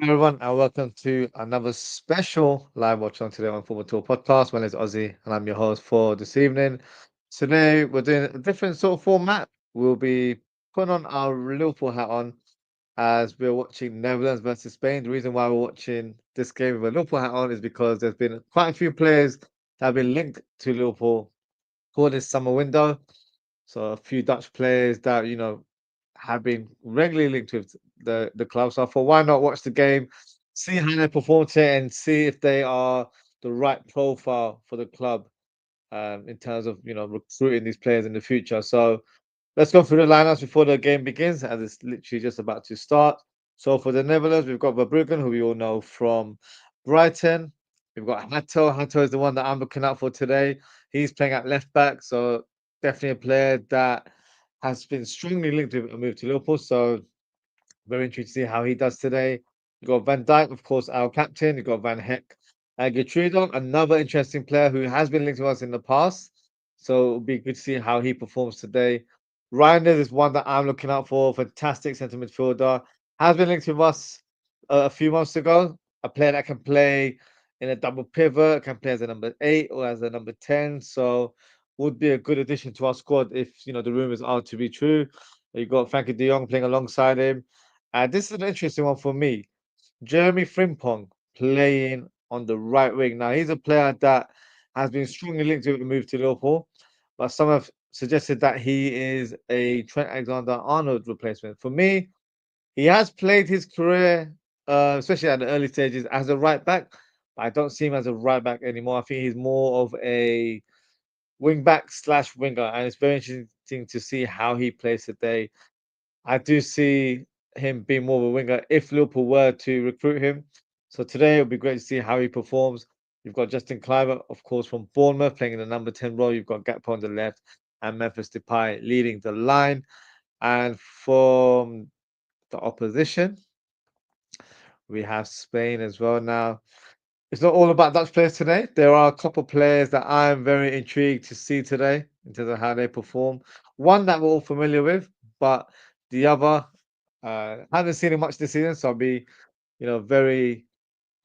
everyone, and welcome to another special live watch on today on Football Tour podcast. My name is Ozzy, and I'm your host for this evening. Today, we're doing a different sort of format. We'll be putting on our Liverpool hat on as we're watching Netherlands versus Spain. The reason why we're watching this game with a Liverpool hat on is because there's been quite a few players that have been linked to Liverpool for this summer window. So a few Dutch players that have been regularly linked with the club. So I thought, why not watch the game, see how they perform today, and see if they are the right profile for the club in terms of recruiting these players in the future. So let's go through the lineups before the game begins, as it's literally just about to start. So for the Netherlands, we've got Verbruggen, who we all know from Brighton. We've got Hato. Hato is the one that I'm looking out for today. He's playing at left back, so definitely a player that has been strongly linked with a move to Liverpool. So very interested to see how he does today. You've got Van Dijk, of course, our captain. You've got Van Heck. Gertrudo, another interesting player who has been linked to us in the past. So it'll be good to see how he performs today. Reijnders is one that I'm looking out for. Fantastic centre midfielder. Has been linked with us a few months ago. A player that can play in a double pivot, can play as a number 8 or as a number 10. So would be a good addition to our squad if the rumors are to be true. You've got Frankie de Jong playing alongside him. And this is an interesting one for me. Jeremie Frimpong playing on the right wing. Now, he's a player that has been strongly linked to the move to Liverpool, but some have suggested that he is a Trent Alexander-Arnold replacement. For me, he has played his career, especially at the early stages, as a right back, but I don't see him as a right back anymore. I think he's more of a wing back slash winger, and it's very interesting to see how he plays today. I do see him being more of a winger if Liverpool were to recruit him. So today it'll be great to see how he performs. You've got Justin Kluivert, of course, from Bournemouth playing in the number 10 role. You've got Gakpo on the left and Memphis Depay leading the line. And from the opposition, we have Spain as well. Now, it's not all about Dutch players today. There are a couple of players that I'm very intrigued to see today in terms of how they perform. One that we're all familiar with, but the other, haven't seen him much this season, so I'll be, very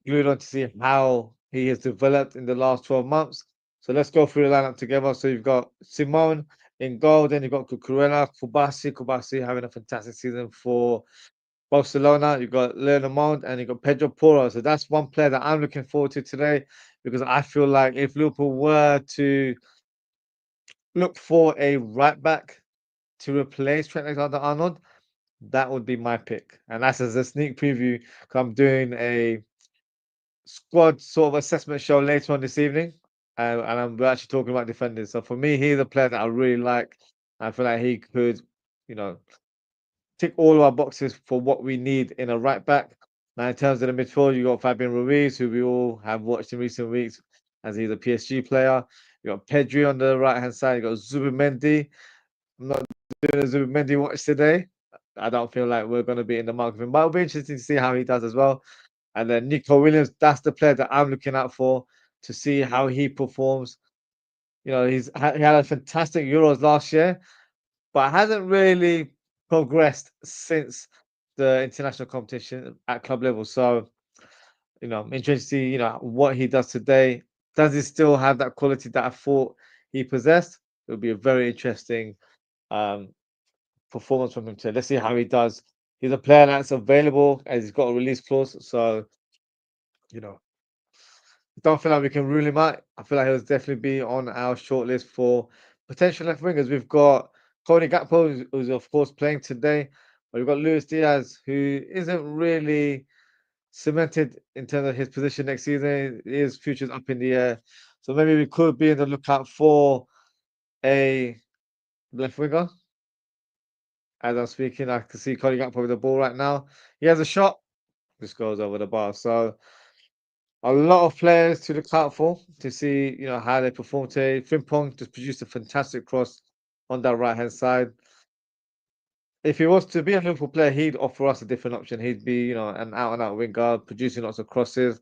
glued on to see how he has developed in the last 12 months. So let's go through the lineup together. So you've got Simone in goal, then you've got Cucurella, Kubasi having a fantastic season for Barcelona. You've got Leonard Mount and you've got Pedro Porro. So that's one player that I'm looking forward to today because I feel like if Liverpool were to look for a right back to replace Trent Alexander-Arnold, that would be my pick. And that's as a sneak preview because I'm doing a squad sort of assessment show later on this evening. We're actually talking about defenders. So for me, he's a player that I really like. I feel like he could, you know, tick all of our boxes for what we need in a right back. Now, in terms of the midfield, you got Fabian Ruiz, who we all have watched in recent weeks as he's a PSG player. You got Pedro on the right hand side. You got Zubimendi. I'm not doing a Zubimendi watch today. I don't feel like we're going to be in the market for him, but it'll be interesting to see how he does as well. And then Nico Williams, that's the player that I'm looking out for to see how he performs. He had a fantastic Euros last year, but hasn't really progressed since the international competition at club level. So, I'm interested to see, what he does today. Does he still have that quality that I thought he possessed? It would be a very interesting um, performance from him today. Let's see how he does. He's a player that's available as he's got a release clause. So, you know, don't feel like we can rule him out. I feel like he'll definitely be on our shortlist for potential left wingers. We've got Cody Gakpo, who's of course playing today, but we've got Luis Diaz, who isn't really cemented in terms of his position next season. His future's up in the air. So maybe we could be in the lookout for a left winger. As I'm speaking, I can see Cody Gakpo with the ball right now. He has a shot, just goes over the bar. So a lot of players to look out for to see, how they perform today. Frimpong just produced a fantastic cross on that right hand side. If he was to be a Liverpool player, he'd offer us a different option. He'd be, an out and out winger, producing lots of crosses.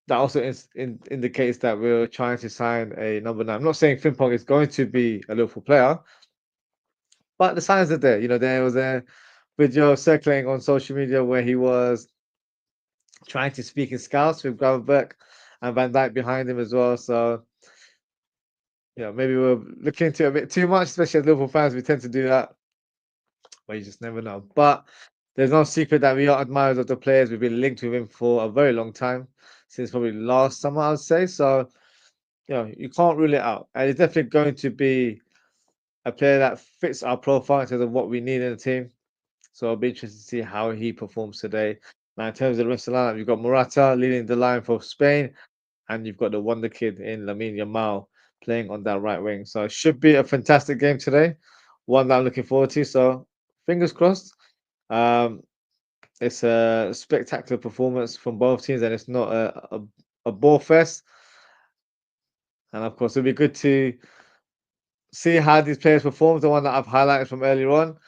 That also indicates that we're trying to sign a number 9. I'm not saying Frimpong is going to be a Liverpool player, but the signs are there. They were there video circulating on social media where he was trying to speak in Scouse with Gravenberch and Van Dijk behind him as well. So, maybe we're looking into it a bit too much, especially as Liverpool fans. We tend to do that, but you just never know. But there's no secret that we are admirers of the players. We've been linked with him for a very long time, since probably last summer, I would say. So, you can't rule it out. And it's definitely going to be a player that fits our profile in terms of what we need in the team. So I'll be interested to see how he performs today. Now, in terms of the rest of the lineup, you've got Morata leading the line for Spain, and you've got the wonder kid in Lamine Yamal playing on that right wing. So it should be a fantastic game today, one that I'm looking forward to. So fingers crossed. Um, it's a spectacular performance from both teams, and it's not a ball fest. And of course, it'll be good to see how these players perform. The one that I've highlighted from earlier on,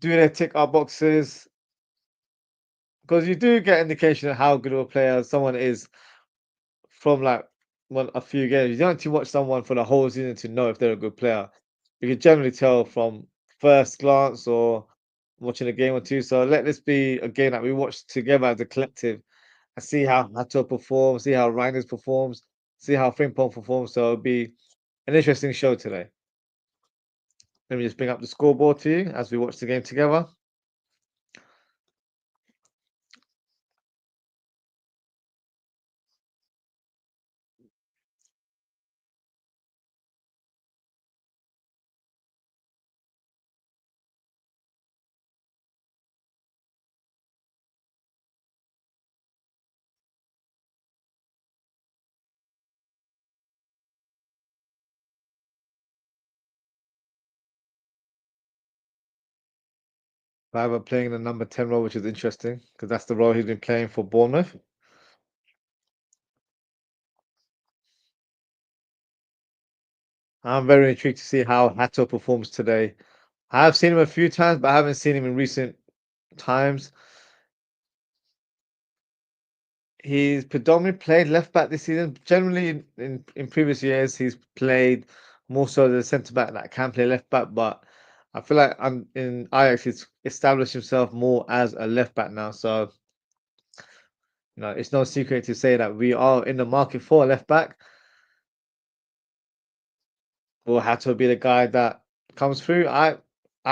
do they tick our boxes? Because you do get indication of how good of a player someone is from like a few games. You don't have to watch someone for the whole season to know if they're a good player. You can generally tell from first glance or watching a game or two. So let this be a game that we watch together as a collective and see how Hato performs, see how Reijnders performs, see how Frimpong performs. So it'll be an interesting show today. Let me just bring up the scoreboard to you as we watch the game together. Cliver playing the number 10 role, which is interesting because that's the role he's been playing for Bournemouth. I'm very intrigued to see how Hato performs today. I have seen him a few times, but I haven't seen him in recent times. He's predominantly played left back this season. Generally, in previous years, he's played more so the centre back that can play left back. But I feel like in Ajax, he's established himself more as a left back now. So, it's no secret to say that we are in the market for a left back. Will Hato be the guy that comes through? I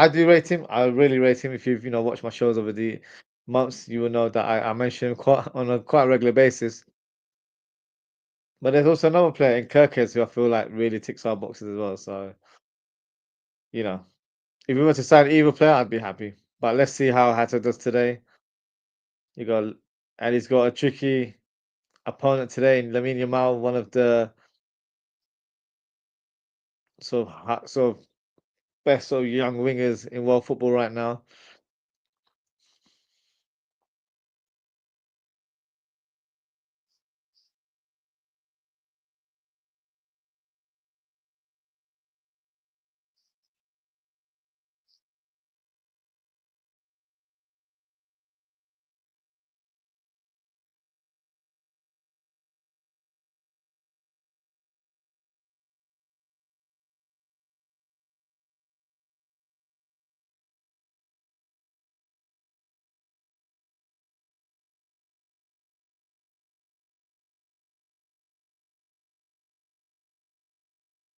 do rate him. I really rate him. If you've watched my shows over the months, you will know that I mention him quite on a quite regular basis. But there's also another player in Kirkes who I feel like really ticks our boxes as well. So you know, if we were to sign either player, I'd be happy. But let's see how Hato does today. You got and he's got a tricky opponent today in Lamine Yamal, one of the sort of best sort of young wingers in world football right now.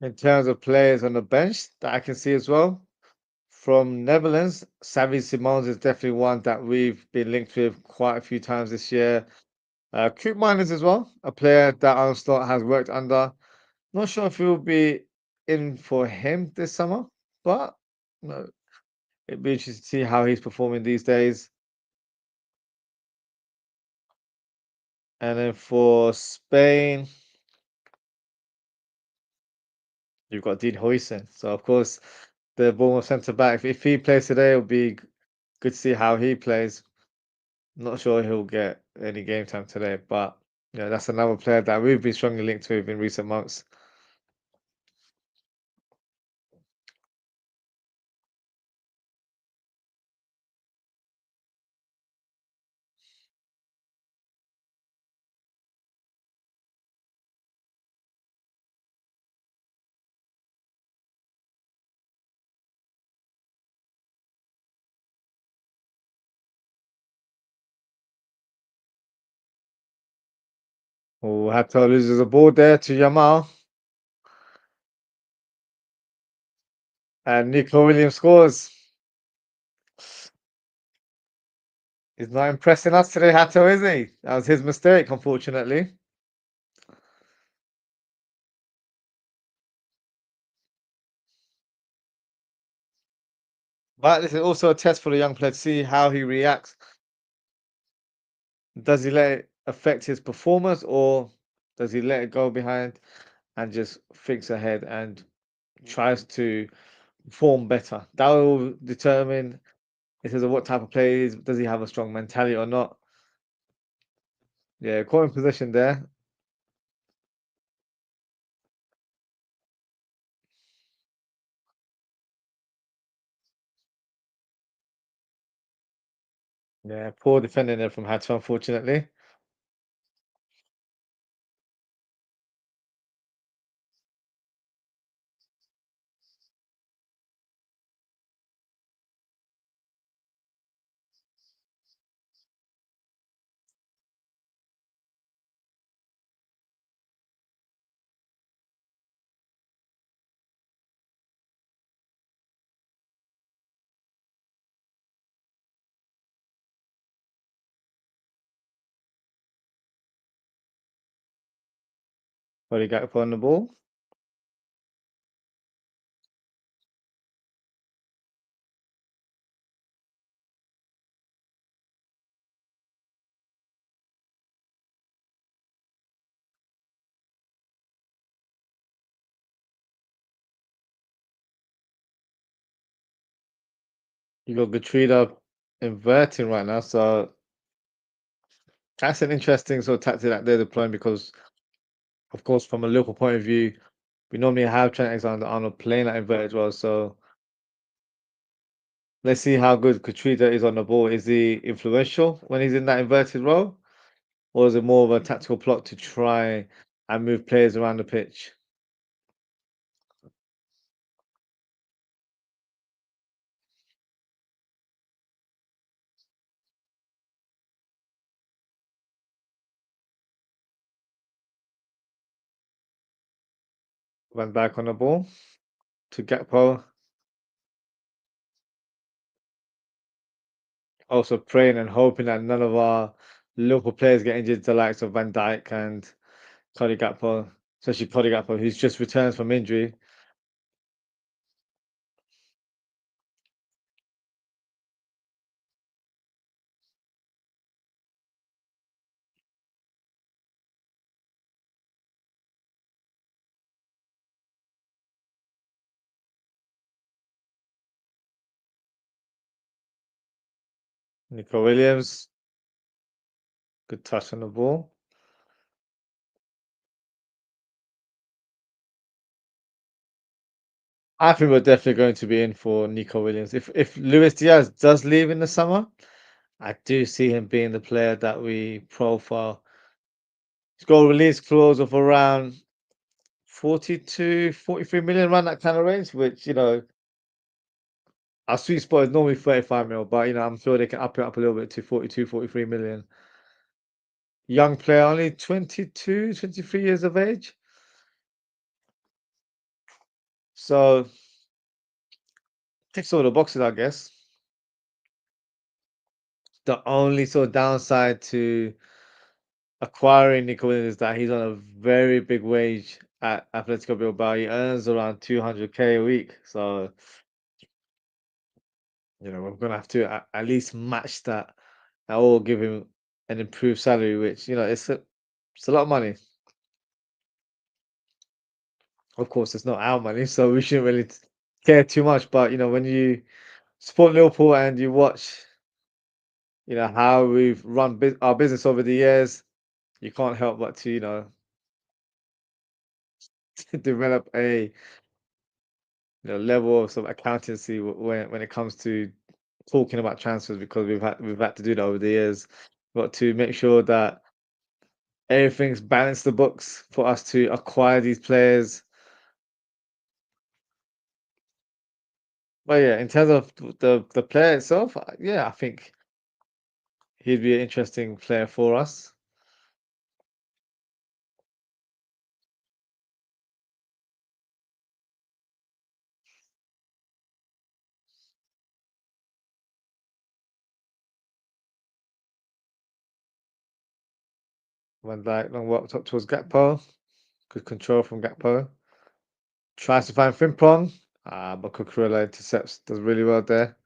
In terms of players on the bench that I can see as well. From Netherlands, Xavi Simons is definitely one that we've been linked with quite a few times this year. Coop Miners as well, a player that Arne Slot has worked under. Not sure if he'll be in for him this summer, but no, it'd be interesting to see how he's performing these days. And then for Spain, you've got Dean Huijsen. So of course, the Bournemouth centre back, if he plays today, it'll be good to see how he plays. Not sure he'll get any game time today, but that's another player that we've been strongly linked with in recent months. Oh, Hato loses the ball there to Yamal, and Nico Williams scores. He's not impressing us today, Hato, is he? That was his mistake, unfortunately. But this is also a test for the young player to see how he reacts. Does he let it affect his performance, or does he let it go behind and just thinks ahead and tries to perform better? That will determine in terms of what type of player he is. Does he have a strong mentality or not? Yeah, caught in position there. Yeah, poor defending there from Hato, unfortunately. But he got upon the ball. You got Gatrida inverting right now, so that's an interesting sort of tactic that they're deploying because, of course, from a local point of view, we normally have Trent Alexander-Arnold playing that inverted role. So let's see how good Gatrida is on the ball. Is he influential when he's in that inverted role, or is it more of a tactical plot to try and move players around the pitch? Went back on the ball to Gakpo. Also praying and hoping that none of our local players get injured, the likes of Van Dijk and Cody Gakpo, especially Cody Gakpo, who's just returned from injury. Nico Williams, good touch on the ball. I think we're definitely going to be in for Nico Williams. If Luis Diaz does leave in the summer, I do see him being the player that we profile. He's got a release clause of around 42, 43 million, around that kind of range, which, our sweet spot is normally 35 mil, but, I'm sure they can up it up a little bit to 42, 43 million. Young player, only 22, 23 years of age. So, ticks all the boxes, I guess. The only sort of downside to acquiring Nico Williams is that he's on a very big wage at Atletico Bilbao. He earns around 200K a week. So, we're going to have to at least match that. That will give him an improved salary, which, it's a lot of money. Of course, it's not our money, so we shouldn't really care too much. But, when you support Liverpool and you watch, how we've run our business over the years, you can't help but to, develop a level of sort of accountancy when it comes to talking about transfers because we've had to do that over the years. Got to make sure that everything's balanced the books for us to acquire these players. But yeah, in terms of the player itself, yeah, I think he'd be an interesting player for us. Van Dijk long walked up towards Gakpo. Good control from Gakpo. Tries to find Frimpong. But Cucurella intercepts. Does really well there.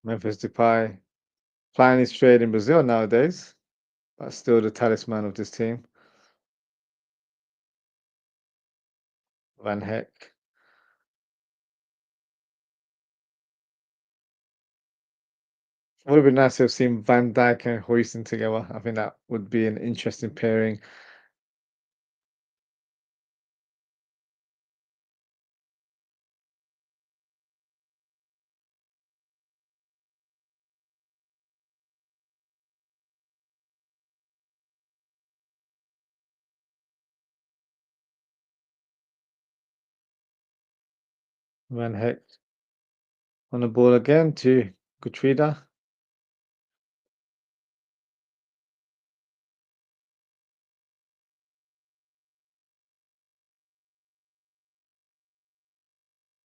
Memphis Depay playing his trade in Brazil nowadays, but still the talisman of this team. Van Heck. Would have been nice to have seen Van Dijk and Huijsen together. I think that would be an interesting pairing. Van Heck on the ball again to Gutrida.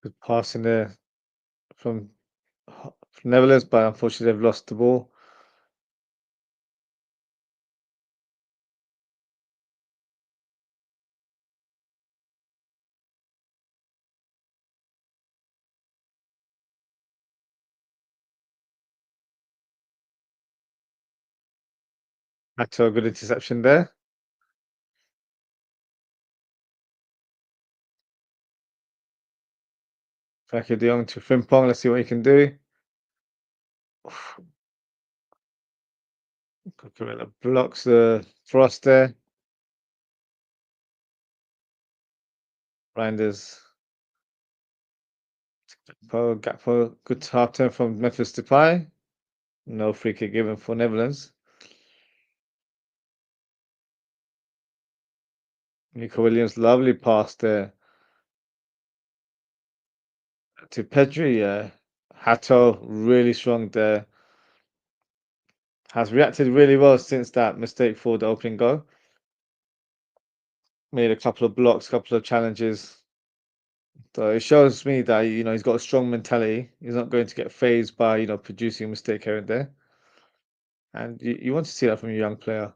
Good pass in there from Netherlands, but unfortunately they've lost the ball. Hato, a good interception there. Frankie de Jong to Frimpong. Let's see what he can do. Cucurella blocks the thrust there. Reijnders. Gakpo. Good half turn from Memphis Depay. No free kick given for Netherlands. Nico Williams, lovely pass there to Pedro. Yeah. Hato, really strong there. Has reacted really well since that mistake for the opening goal. Made a couple of blocks, couple of challenges. So it shows me that he's got a strong mentality. He's not going to get phased by producing a mistake here and there. And you want to see that from a young player.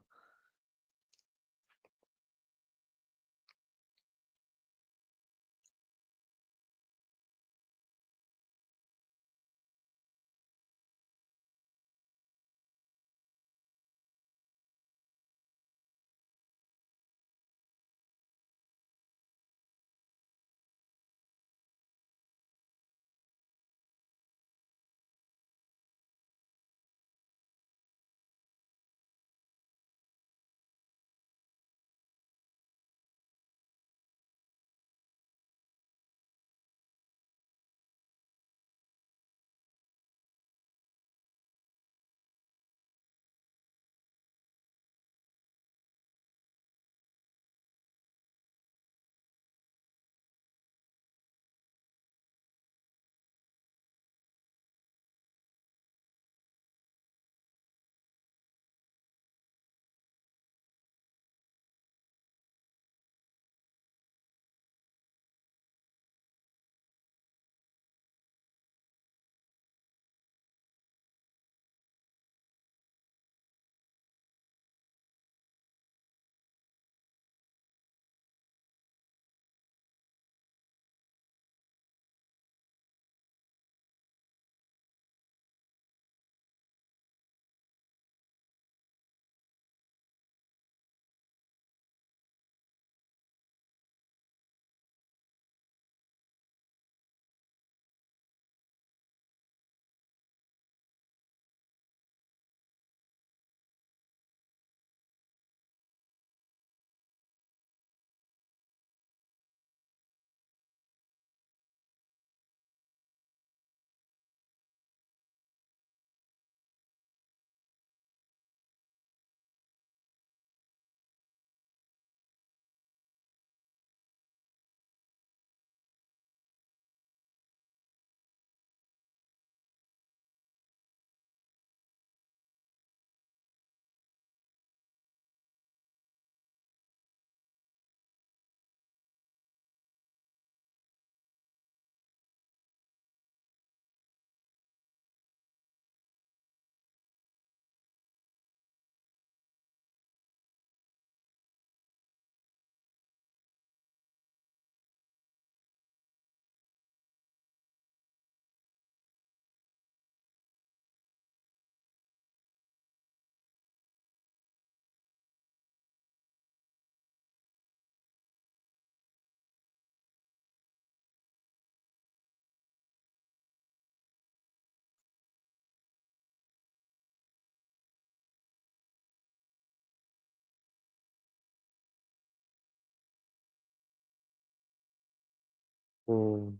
Oh,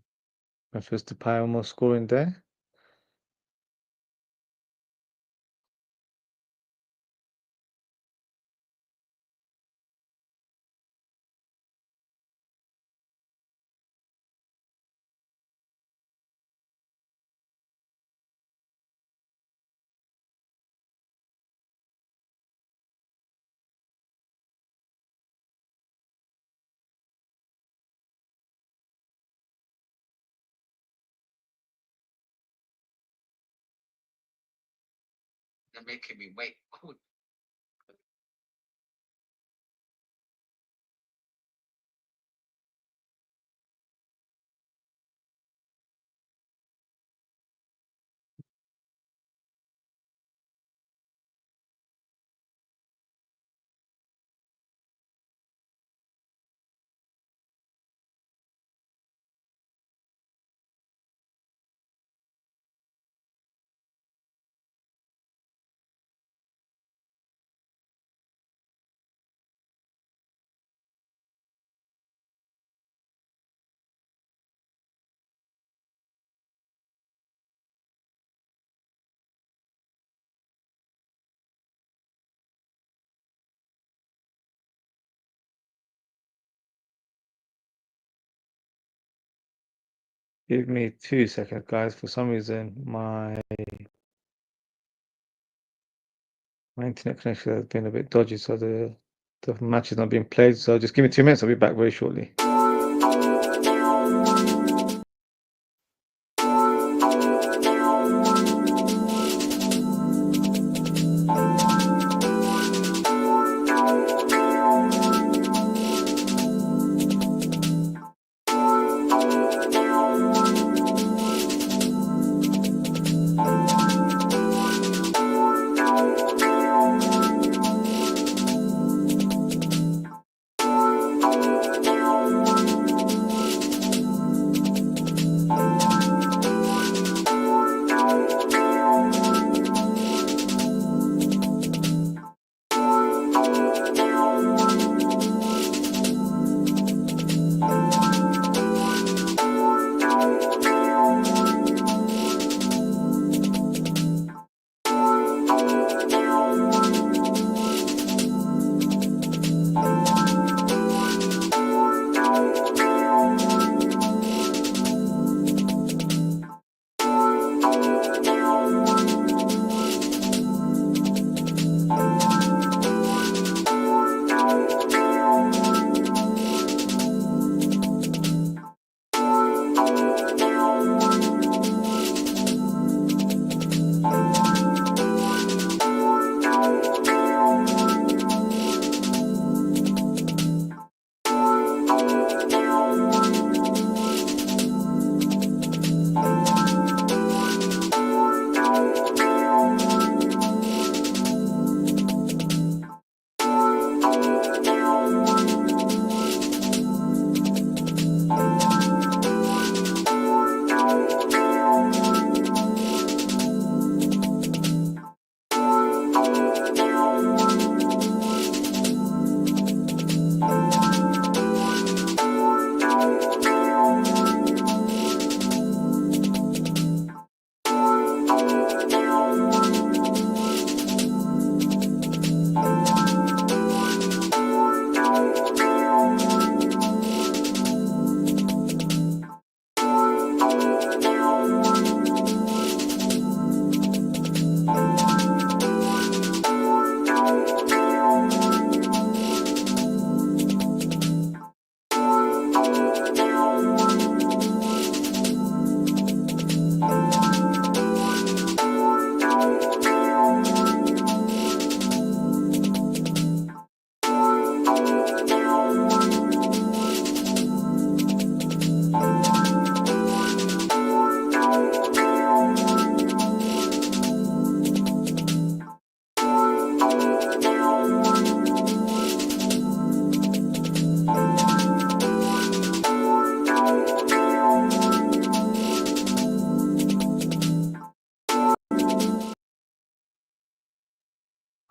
Memphis Depay almost scoring there. They're making me wait. Give me 2 seconds, guys. For some reason, my internet connection has been a bit dodgy, so the match is not being played. So just give me 2 minutes. I'll be back very shortly.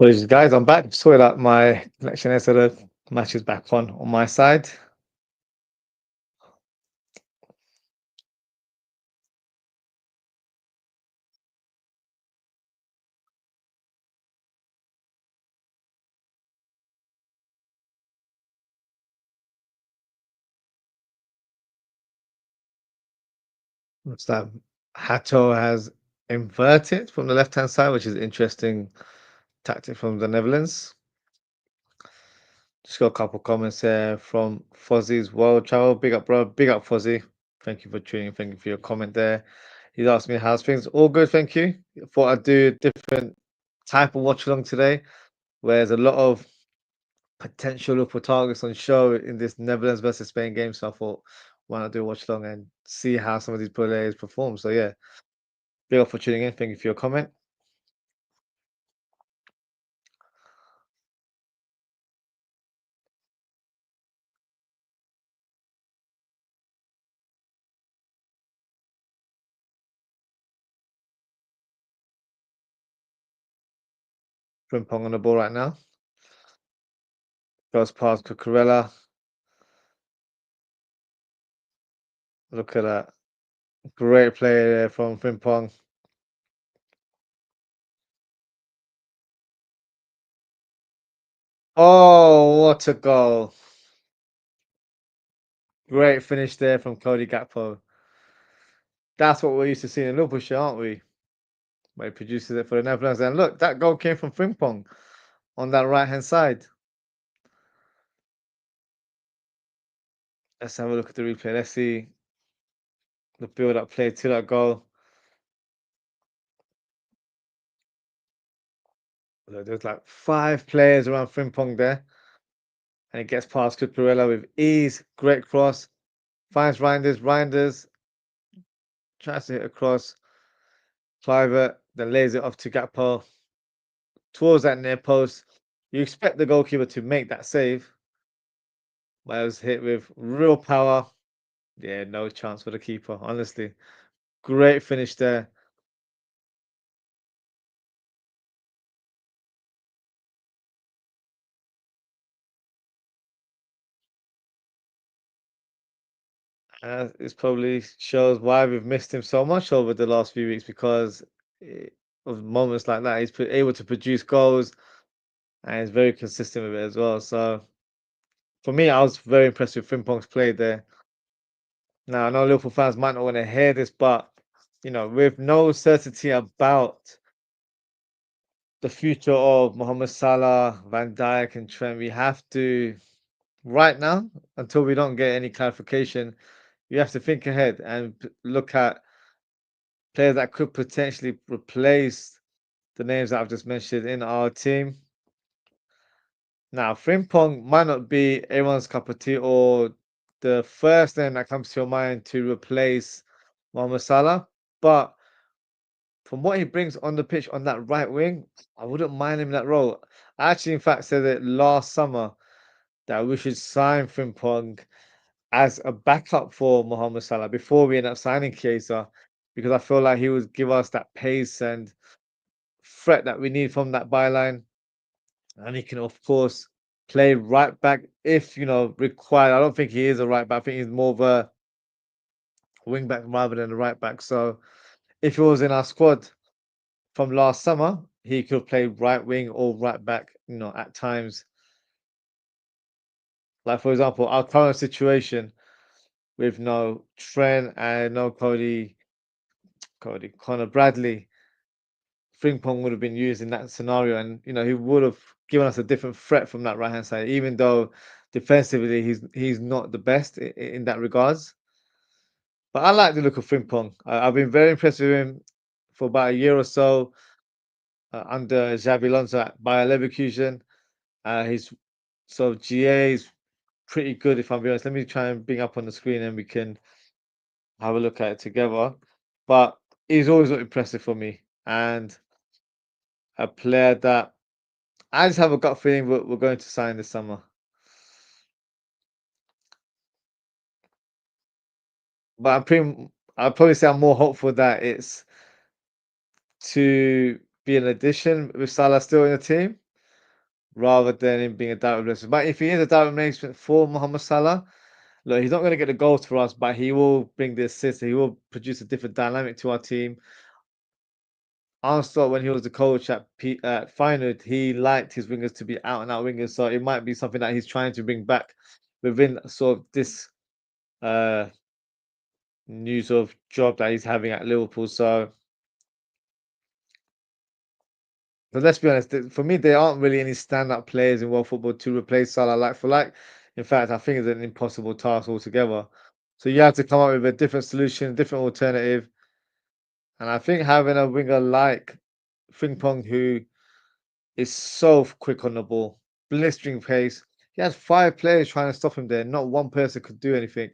Apologies, guys. I'm back. Sorted out my connection there, so the match is back on my side. Looks like Hato has inverted from the left-hand side, which is interesting tactic from the Netherlands. Just got a couple comments here from Fozzie's World Travel. Big up, bro. Big up, Fozzie. Thank you for tuning. Thank you for your comment there. He's asked me how's things. All good, thank you. Thought I'd do a different type of watch along today, where there's a lot of potential Liverpool targets on show in this Netherlands versus Spain game. So I thought, why not do a watch along and see how some of these players perform? So yeah, big up for tuning in. Thank you for your comment. Frimpong on the ball right now. Goes past Cucurella. Look at that. Great play there from Frimpong. Oh, what a goal. Great finish there from Cody Gakpo. That's what we're used to seeing in Liverpool, shirt, aren't we? Where he produces it for the Netherlands. And look, that goal came from Frimpong on that right-hand side. Let's have a look at the replay. Let's see the build-up play to that goal. Look, there's like 5 players around Frimpong there. And he gets past Cucurella with ease. Great cross. Finds Reijnders. Reijnders tries to hit across. Private, then lays it off to Gakpo. Towards that near post. You expect the goalkeeper to make that save. But it was hit with real power. Yeah, no chance for the keeper, honestly. Great finish there. This probably shows why we've missed him so much over the last few weeks because of moments like that. He's able to produce goals and he's very consistent with it as well. So for me, I was very impressed with Frimpong's play there. Now, I know Liverpool fans might not want to hear this, but with no certainty about the future of Mohamed Salah, Van Dijk, and Trent, we have to right now, until we don't get any clarification, you have to think ahead and look at players that could potentially replace the names that I've just mentioned in our team. Now, Frimpong might not be everyone's cup of tea or the first name that comes to your mind to replace Mohamed Salah, but from what he brings on the pitch on that right wing, I wouldn't mind him in that role. I actually, in fact, said it last summer that we should sign Frimpong as a backup for Mohamed Salah before we end up signing Chiesa, because I feel like he would give us that pace and threat that we need from that byline. And he can, of course, play right back if required. I don't think he is a right back. I think he's more of a wing back rather than a right back. So if he was in our squad from last summer, he could play right wing or right back, at times. Like for example, our current situation with no Trent and no Connor Bradley, Frimpong would have been used in that scenario, and he would have given us a different threat from that right hand side, even though defensively he's not the best in that regards. But I like the look of Frimpong. I've been very impressed with him for about a year or so under Xavi Alonso at Bayer Leverkusen. His sort of GA is pretty good, if I'm being honest. Let me try and bring up on the screen and we can have a look at it together. But he's always looked impressive for me, and a player that I just have a gut feeling we're going to sign this summer. But I'll probably say I'm more hopeful that it's to be an addition with Salah still in the team rather than him being a direct replacement. But if he is a direct replacement for Mohamed Salah, look, he's not going to get the goals for us, but he will bring the assists. He will produce a different dynamic to our team. Arne Slot, when he was the coach at Feyenoord, he liked his wingers to be out and out wingers. So it might be something that he's trying to bring back within sort of this uh new sort of job that he's having at Liverpool. So, but let's be honest, for me, there aren't really any stand-up players in world football to replace Salah like for like. In fact, I think it's an impossible task altogether. So you have to come up with a different solution, different alternative. And I think having a winger like Frimpong, who is so quick on the ball, blistering pace. He has 5 players trying to stop him there. Not one person could do anything.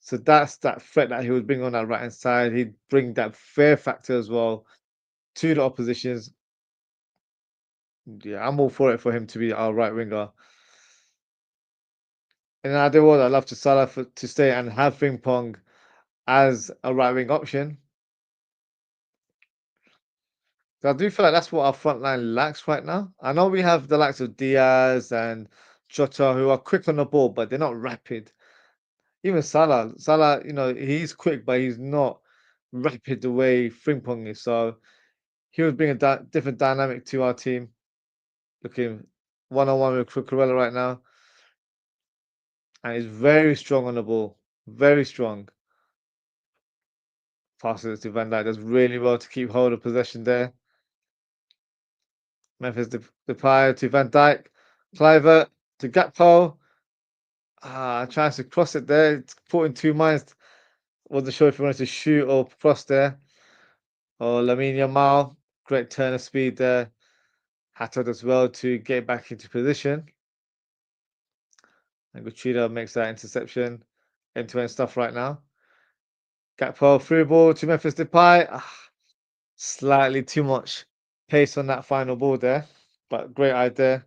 So that's that threat that he would bring on that right hand side. He'd bring that fear factor as well to the oppositions. Yeah, I'm all for it for him to be our right winger. In an ideal world, I'd love to Salah to stay and have Frimpong as a right wing option. So I do feel like that's what our front line lacks right now. I know we have the likes of Diaz and Jota who are quick on the ball, but they're not rapid. Even Salah, he's quick, but he's not rapid the way Frimpong is. So he would bring a different dynamic to our team. Looking one-on-one with Cucurella right now, and he's very strong on the ball. Very strong. Passes to Van Dijk does really well to keep hold of possession there. Memphis Depay to Van Dijk. Clivert to Gakpo. Tries to cross it there. It's caught in 2 minds. Wasn't sure if he wanted to shoot or cross there. Or Lamine Yamal. Great turn of speed there. Hato as well to get back into position. And Guccido makes that interception. End-to-end stuff right now. Gakpo through ball to Memphis Depay. Slightly too much pace on that final ball there. But great idea.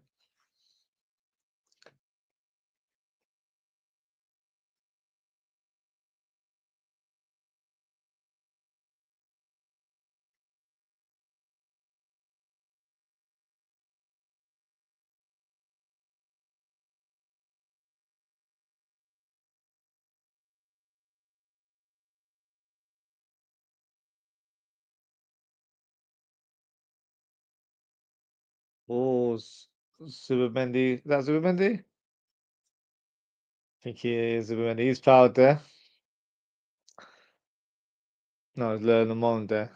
Oh, Zubimendi. Is that Zubimendi? I think he is Zubimendi. He's fouled there. No, it's Le there.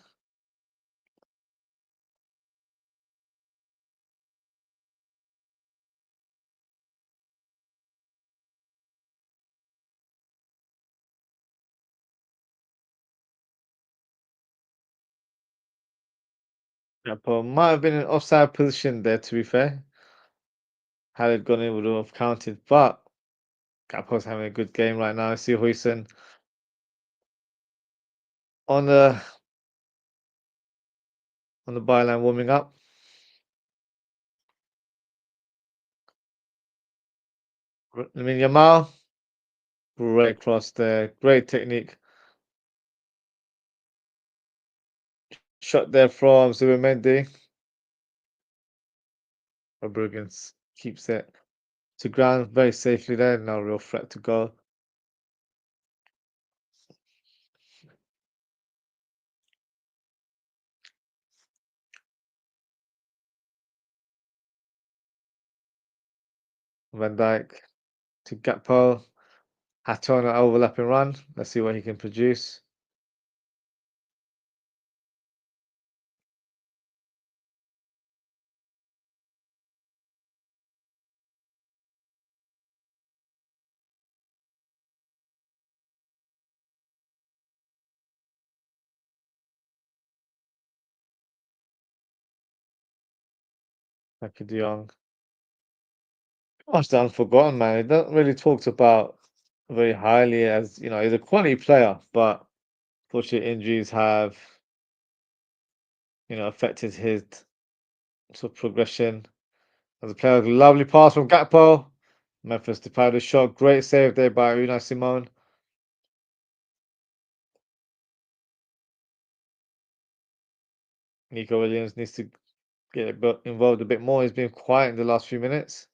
Gakpo might have been in offside position there, to be fair. Had it gone in, would have counted. But Gakpo's having a good game right now. I see Huijsen on the byline warming up. Lamine Yamal, great cross there, great technique. Shot there from Zubimendi. Bruggens keeps it to ground very safely there. No real threat to goal. Van Dijk to Gakpo. Hato on an overlapping run. Let's see what he can produce. Lucky De Jong. Much unforgotten, man. He doesn't really talked about very highly as, he's a quality player, but unfortunately injuries have, affected his sort of progression as a player. Lovely pass from Gakpo. Memphis Depay the shot. Great save there by Unai Simon. Nico Williams needs to get involved a bit more. He's been quiet in the last few minutes.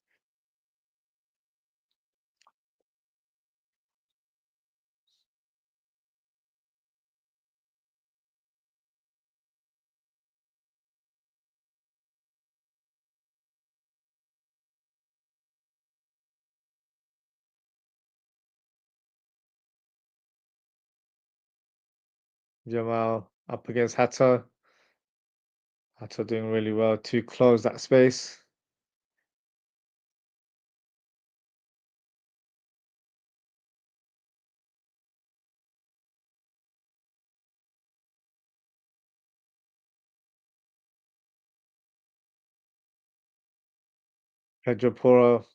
Jamal up against Hato. Hato doing really well to close that space. Pedro Porro,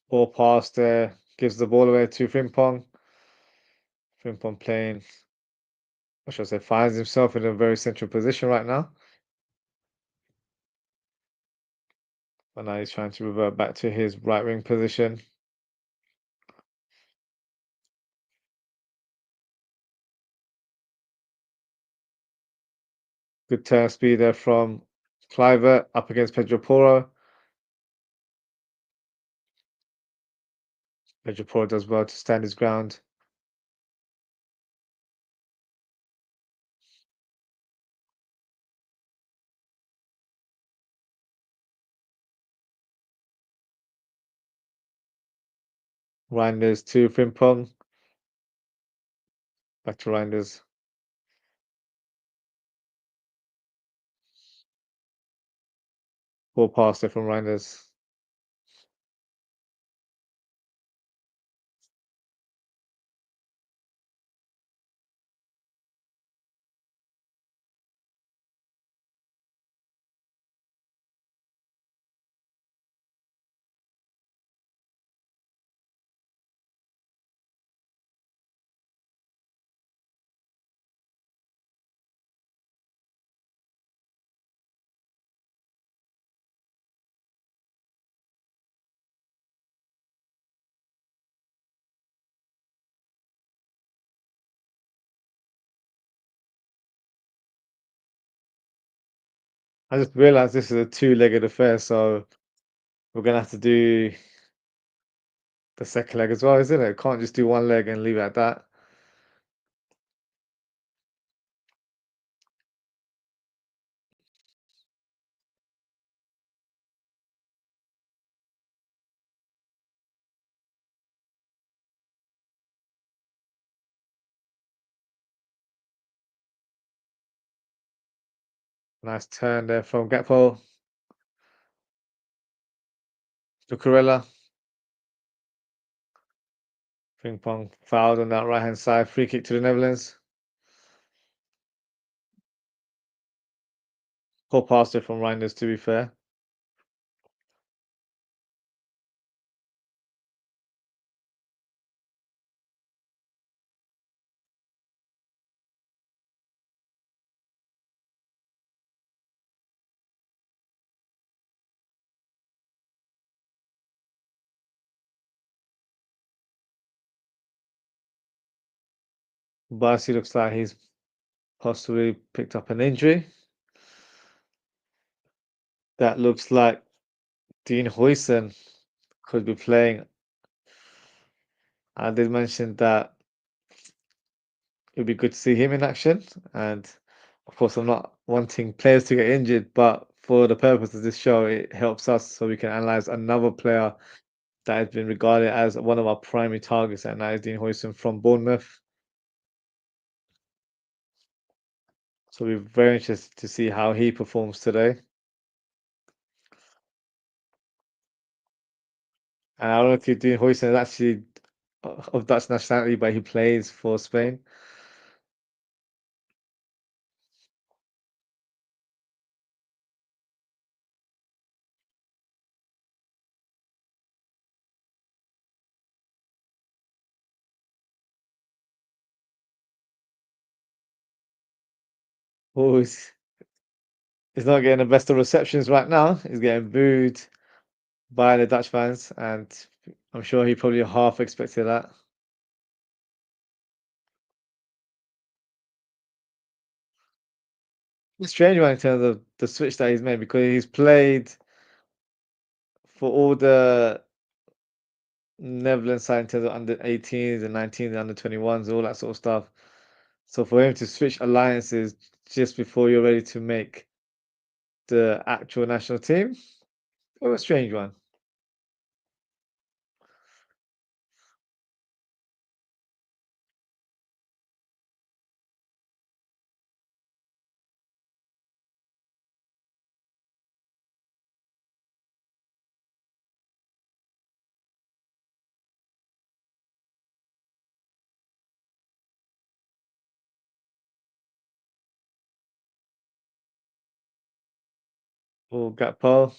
ball pass there, gives the ball away to Frimpong. Frimpong playing, I should say, finds himself in a very central position right now. But now he's trying to revert back to his right wing position. Good turn speed there from Cliver up against Pedro Porro. Pedro Porro does well to stand his ground. Reijnders to Frimpong. Back to Reijnders. Ball pass there from Reijnders. I just realized this is a two-legged affair, so we're gonna have to do the second leg as well, isn't it? Can't just do one leg and leave it at that. Nice turn there from Gakpo to Corella. Frimpong fouled on that right-hand side. Free kick to the Netherlands. Poor pass there from Reijnders, to be fair. Barsi looks like he's possibly picked up an injury. That looks like Dean Huijsen could be playing. I did mention that it would be good to see him in action. And of course, I'm not wanting players to get injured, but for the purpose of this show, it helps us so we can analyze another player that has been regarded as one of our primary targets, and that is Dean Huijsen from Bournemouth. So we're very interested to see how he performs today. And I don't know if Dean Huijsen is actually of Dutch nationality, but he plays for Spain. Oh, he's not getting the best of receptions right now. He's getting booed by the Dutch fans, and I'm sure he probably half expected that. It's a strange one in terms of the switch that he's made because he's played for all the Netherlands side in terms of under 18s and 19s, under 21s, all that sort of stuff. So for him to switch alliances just before you're ready to make the actual national team, it was a strange one. Oh, Gakpo.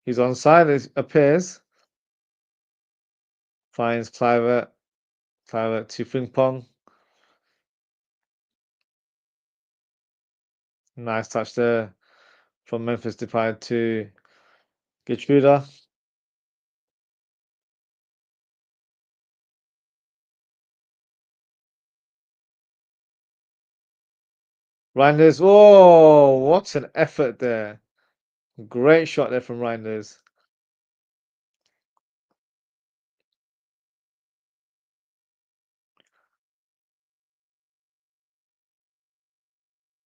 He's onside, it appears. Finds Clivert. Clivert to Frimpong. Nice touch there from Memphis Depay to Getruda. Reijnders. Oh, what an effort there. Great shot there from Reijnders.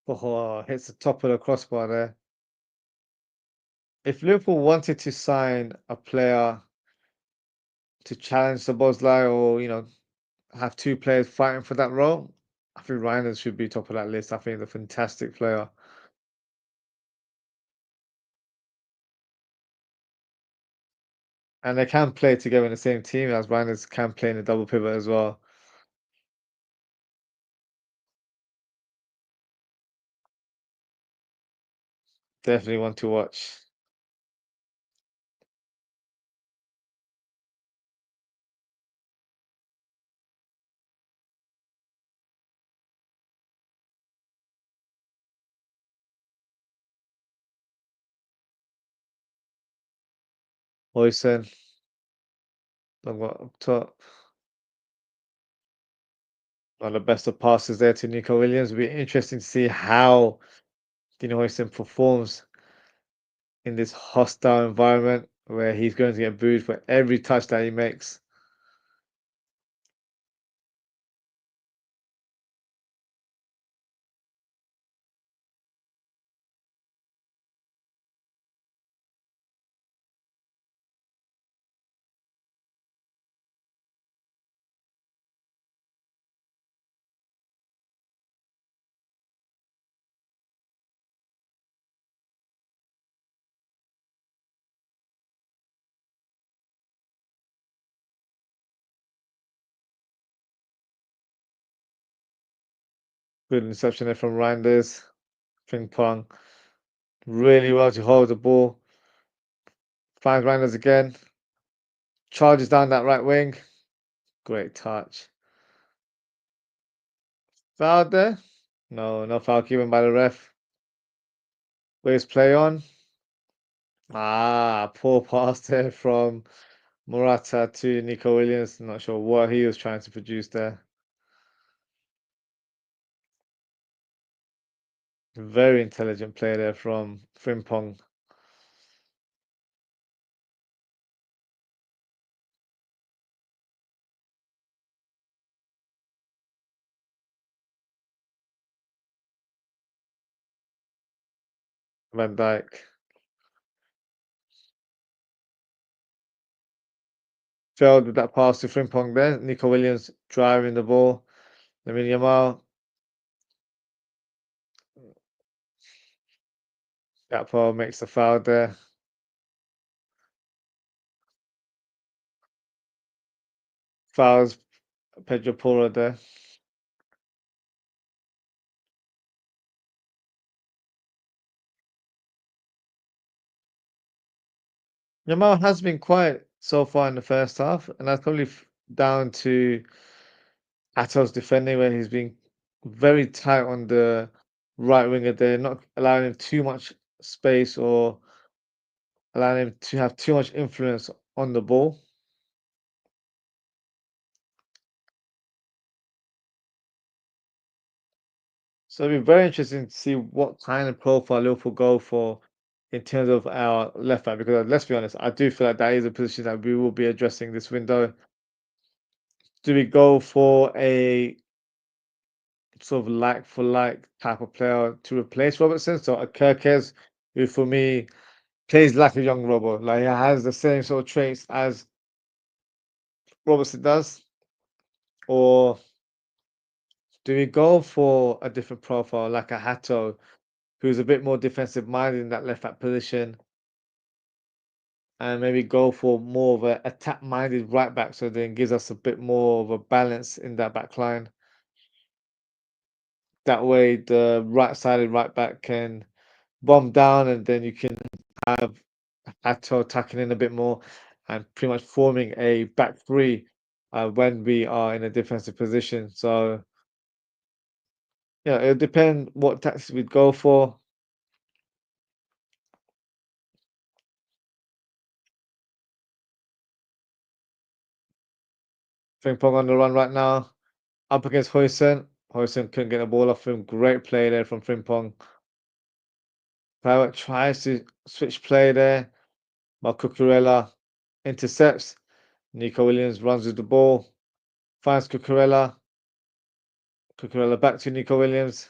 Oh, hits the top of the crossbar there. If Liverpool wanted to sign a player to challenge the Bosley or, have two players fighting for that role, I think Reijnders should be top of that list. I think he's a fantastic player. And they can play together in the same team as Reijnders can play in a double pivot as well. Definitely one to watch. Huijsen, I've got up top. One of the best of passes there to Nico Williams. It'll be interesting to see how Huijsen performs in this hostile environment where he's going to get booed for every touch that he makes. Good interception there from Reijnders. Frimpong really well to hold the ball. Finds Reijnders again. Charges down that right wing. Great touch. Foul there? No, no foul given by the ref. Where's play on? Ah, poor pass there from Morata to Nico Williams. Not sure what he was trying to produce there. Very intelligent play there from Frimpong. Van Dijk. Failed with that pass to Frimpong there. Nico Williams driving the ball. Lamine Yamal. Gakpo makes the foul there. Fouls Pedro Porro there. Yamal has been quiet so far in the first half, and that's probably down to Hato's defending, where he's been very tight on the right winger there, not allowing him too much space or allowing him to have too much influence on the ball. So it'll be very interesting to see what kind of profile Liverpool go for in terms of our left back, because let's be honest, I do feel like that is a position that we will be addressing this window. Do we go for a sort of like for like type of player to replace Robertson? So a Kirkes, who for me plays like a young Robbo, like he has the same sort of traits as Robertson does, or do we go for a different profile like a Hato, who's a bit more defensive minded in that left back position, and maybe go for more of a attack minded right back, so then gives us a bit more of a balance in that back line. That way, the right sided right back can bomb down, and then you can have Hato attacking in a bit more and pretty much forming a back three when we are in a defensive position. So yeah, it'll depend what tactics we'd go for. Frimpong on the run right now, up against Huijsen. Huijsen couldn't get the ball off him. Great play there from Frimpong. Private tries to switch play there. But Cucurella intercepts. Nico Williams runs with the ball. Finds Cucurella. Cucurella back to Nico Williams.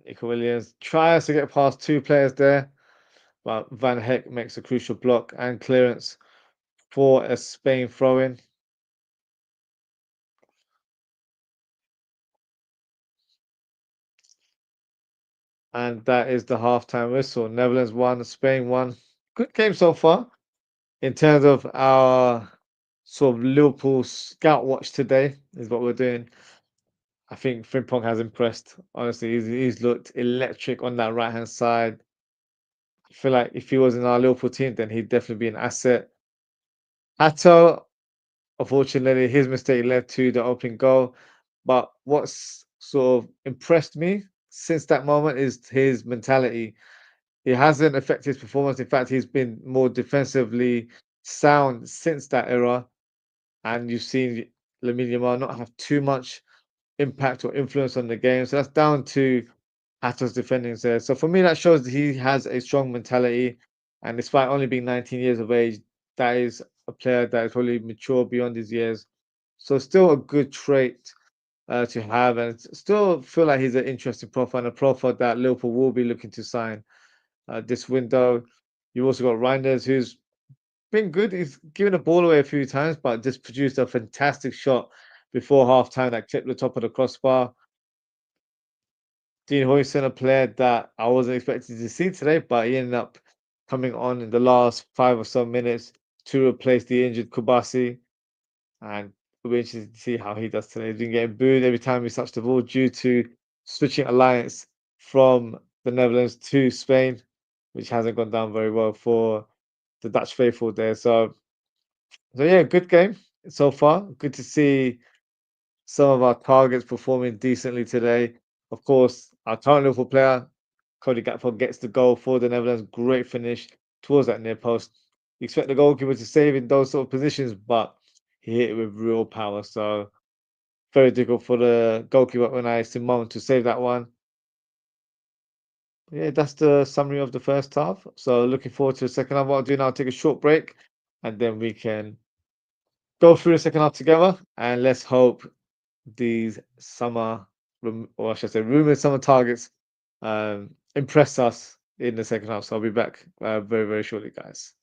Nico Williams tries to get past two players there. But Van Heck makes a crucial block and clearance for a Spain throw-in. And that is the halftime whistle. Netherlands won, Spain won. Good game so far. In terms of our sort of Liverpool Scout Watch today, is what we're doing. I think Frimpong has impressed. Honestly, he's looked electric on that right hand side. I feel like if he was in our Liverpool team, then he'd definitely be an asset. Hato, unfortunately, his mistake led to the opening goal. But what's sort of impressed me since that moment is his mentality. It hasn't affected his performance. In fact, he's been more defensively sound since that era. And you've seen Lamine Yamal not have too much impact or influence on the game. So that's down to Hato's defending there. So for me, that shows that he has a strong mentality. And despite only being 19 years of age, that is a player that is probably mature beyond his years. So still a good trait to have, and still feel like he's an interesting profile and a profile that Liverpool will be looking to sign this window. You've also got Reijnders, who's been good. He's given the ball away a few times, but just produced a fantastic shot before half time that clipped the top of the crossbar. Dean Huijsen, a player that I wasn't expecting to see today, but he ended up coming on in the last 5 or so minutes to replace the injured Kubasi. And it'll be interesting to see how he does today. He's been getting booed every time he touched the ball due to switching alliance from the Netherlands to Spain, which hasn't gone down very well for the Dutch faithful there. So yeah, good game so far. Good to see some of our targets performing decently today. Of course, our current Liverpool player, Cody Gakpo, gets the goal for the Netherlands. Great finish towards that near post. You expect the goalkeeper to save in those sort of positions, but he hit it with real power. So very difficult for the goalkeeper Unai Simon to save that one. Yeah, that's the summary of the first half. So looking forward to the second half. What I'll do now, take a short break, and then we can go through the second half together. And let's hope these summer, or I should say, rumored summer targets impress us in the second half. So I'll be back very, very shortly, guys.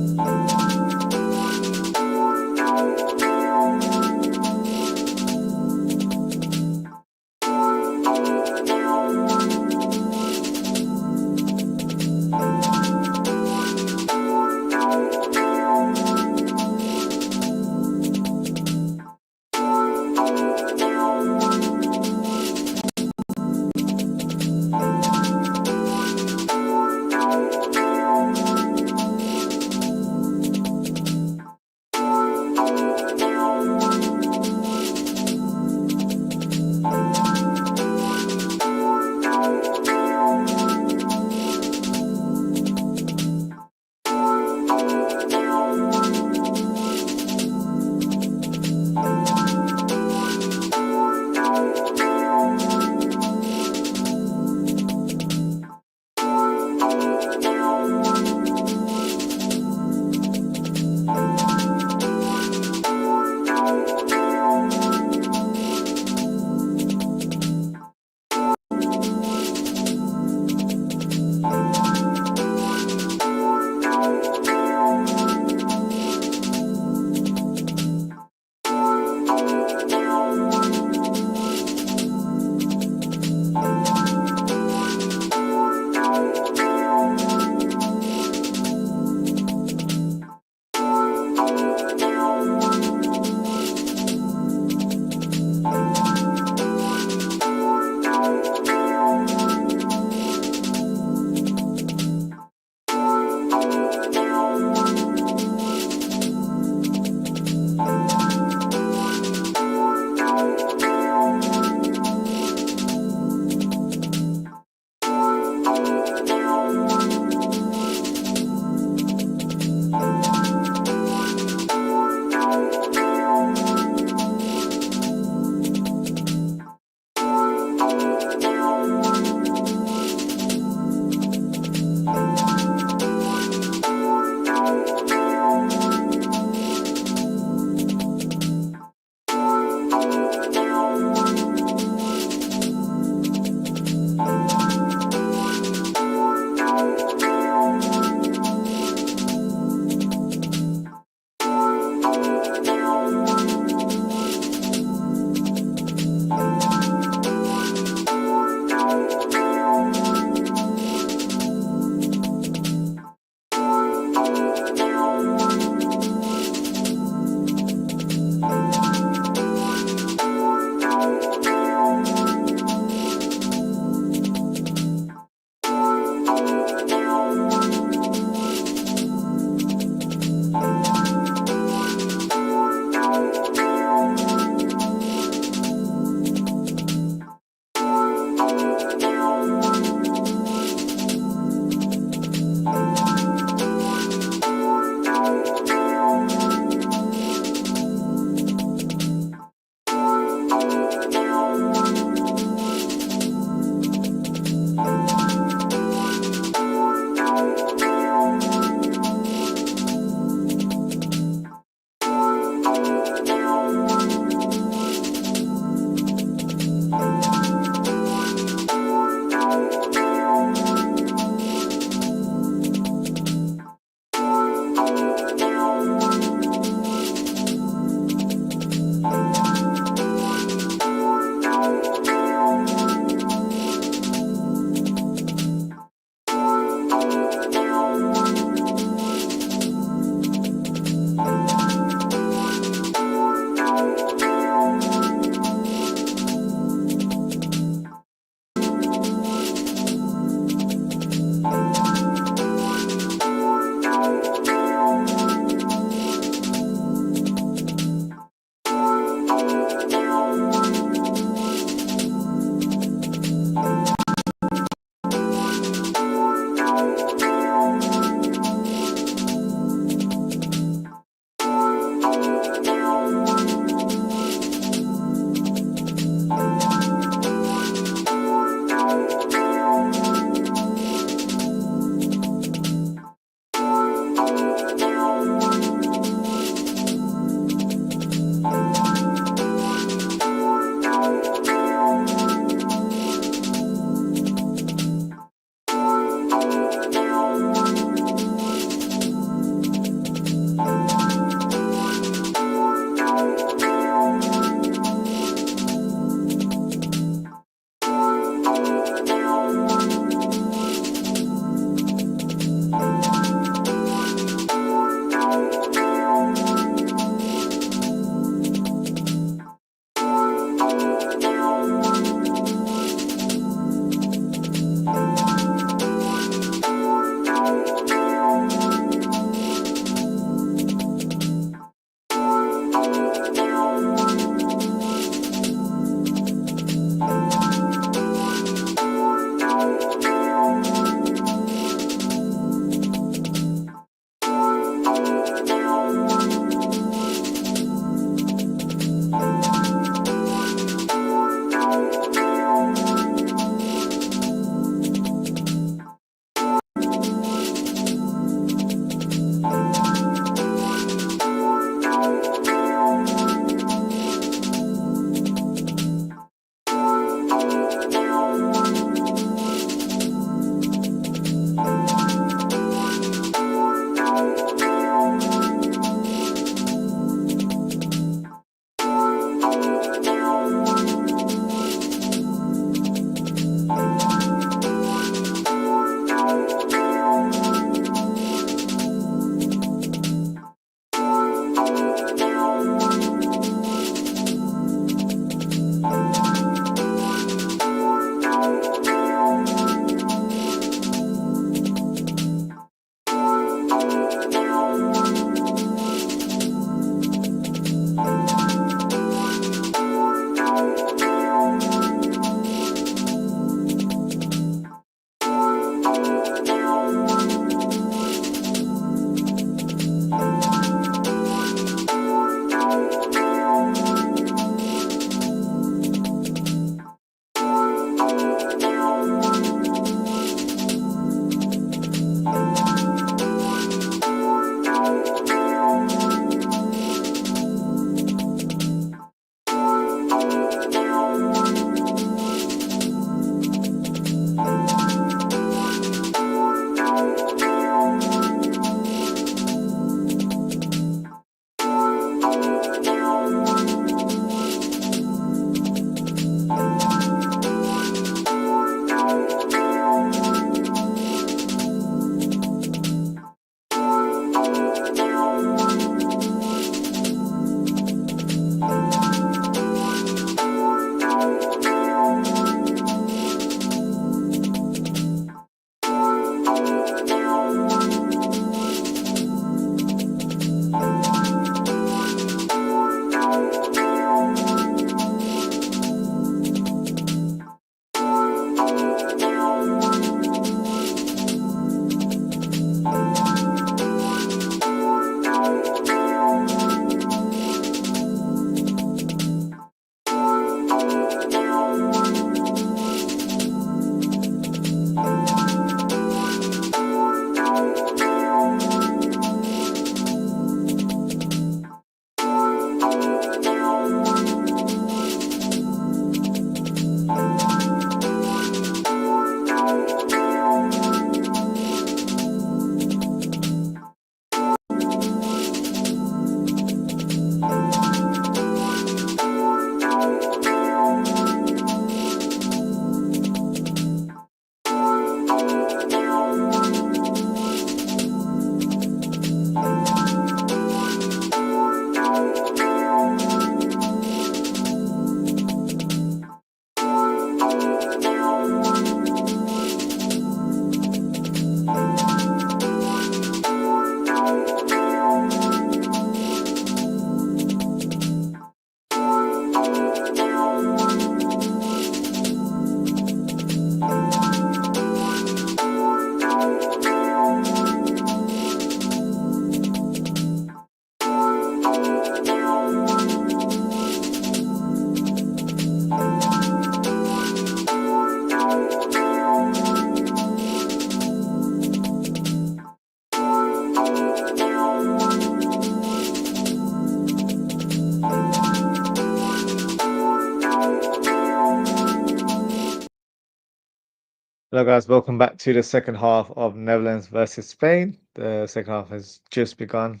Hello, guys. Welcome back to the second half of Netherlands versus Spain. The second half has just begun.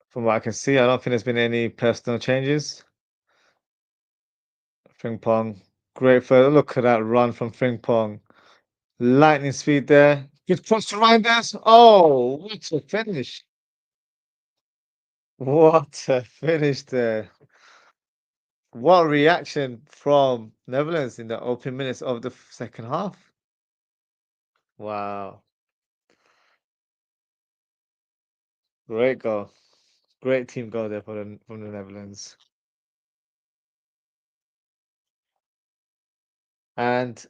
From what I can see, I don't think there's been any personal changes. Frimpong, great for look at that run from Frimpong. Lightning speed there. Good cross to Reijnders. Oh, what a finish! What a finish there. What reaction from Netherlands in the opening minutes of the second half. Wow. Great goal. Great team goal there from the Netherlands. And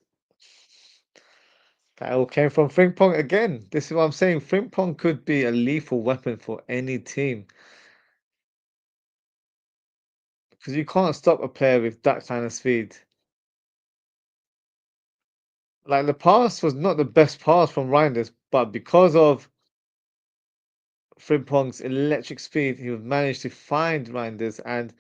that all came from Frimpong again. This is what I'm saying. Frimpong could be a lethal weapon for any team. Because you can't stop a player with that kind of speed. Like the pass was not the best pass from Reijnders, but because of Frimpong's electric speed, he managed to find Reijnders, and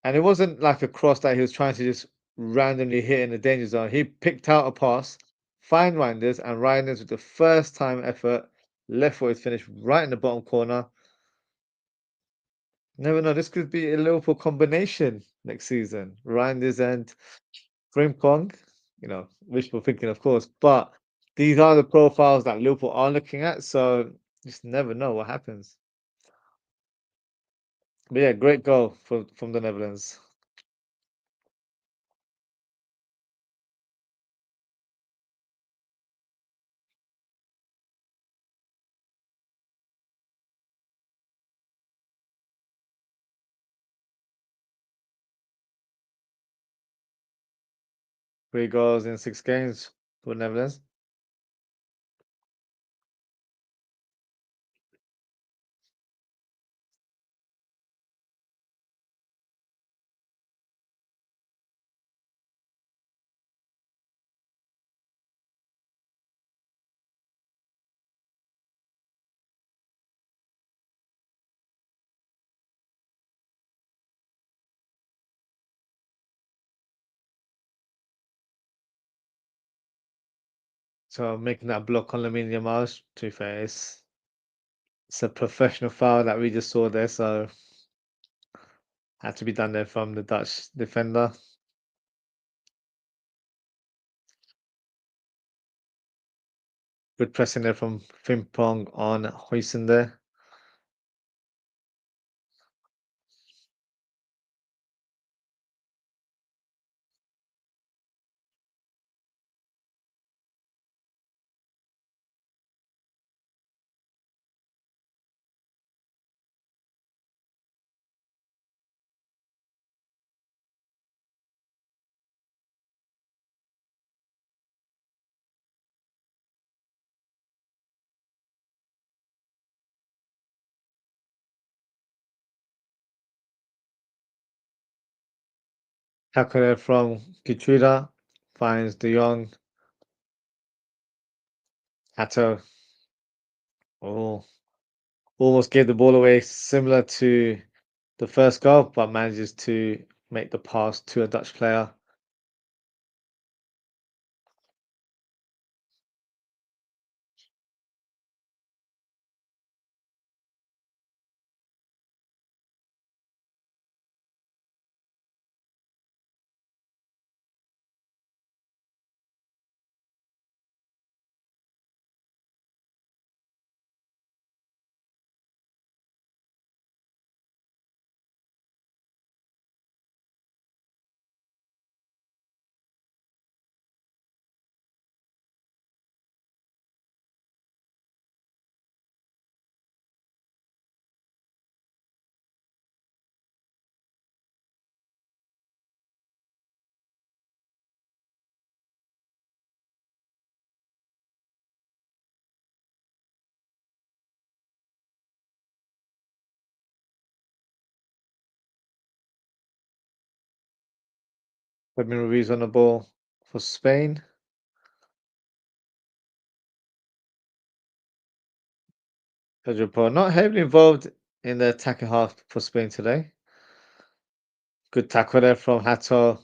it wasn't like a cross that he was trying to just randomly hit in the danger zone. He picked out a pass, find Reijnders, and Reijnders with the first time effort, left footed finish right in the bottom corner. Never know. This could be a Liverpool combination next season. Reijnders and Frimpong. Wishful thinking, of course, but these are the profiles that Liverpool are looking at. So just never know what happens. But yeah, great goal from the Netherlands. Three goals in 6 games for the Netherlands. So making that block on Lamine Yamal, to be fair, it's a professional foul that we just saw there, so had to be done there from the Dutch defender. Good pressing there from Frimpong on Huijsen there. Tackle there from Kitruda, finds De Jong. Hato, oh, almost gave the ball away, similar to the first goal, but manages to make the pass to a Dutch player. Fabian Ruiz on the ball for Spain. Pedro not heavily involved in the attacking half for Spain today. Good tackle there from Hato.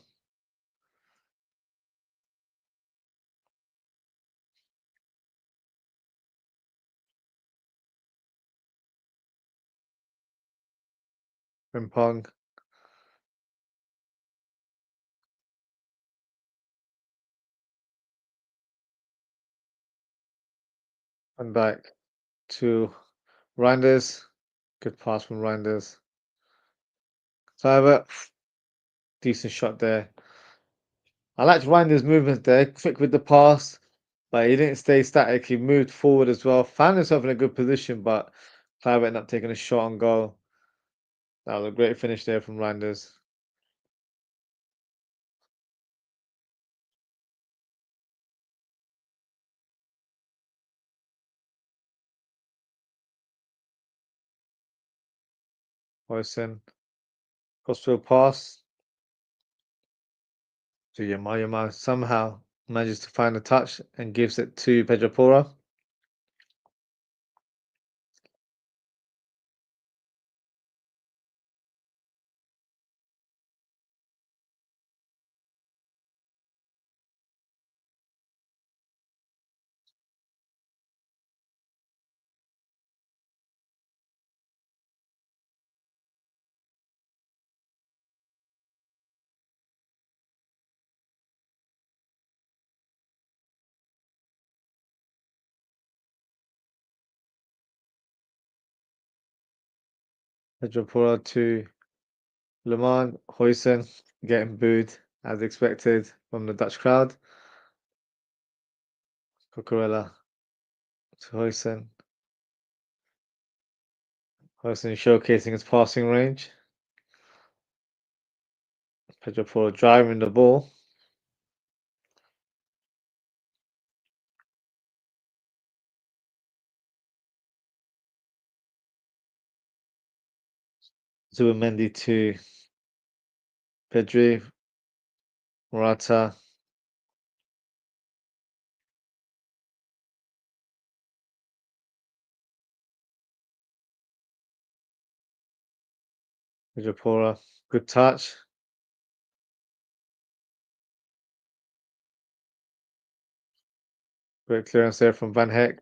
Frimpong. Van Dijk to Reijnders. Good pass from Reijnders. Kluivert. Decent shot there. I liked Reijnders' movements there. Quick with the pass, but he didn't stay static. He moved forward as well. Found himself in a good position, but Kluivert ended up taking a shot on goal. That was a great finish there from Reijnders. Huijsen. Crossfield pass to Yama somehow manages to find a touch and gives it to Pedro Porro. Pedro Porro to Le Mans. Huijsen getting booed as expected from the Dutch crowd. Cucurella to Huijsen. Huijsen showcasing his passing range. Pedro Porro driving the ball. Zubimendi to Pedri. Morata. Pedro Porro. Good touch. Great clearance there from Van Heck.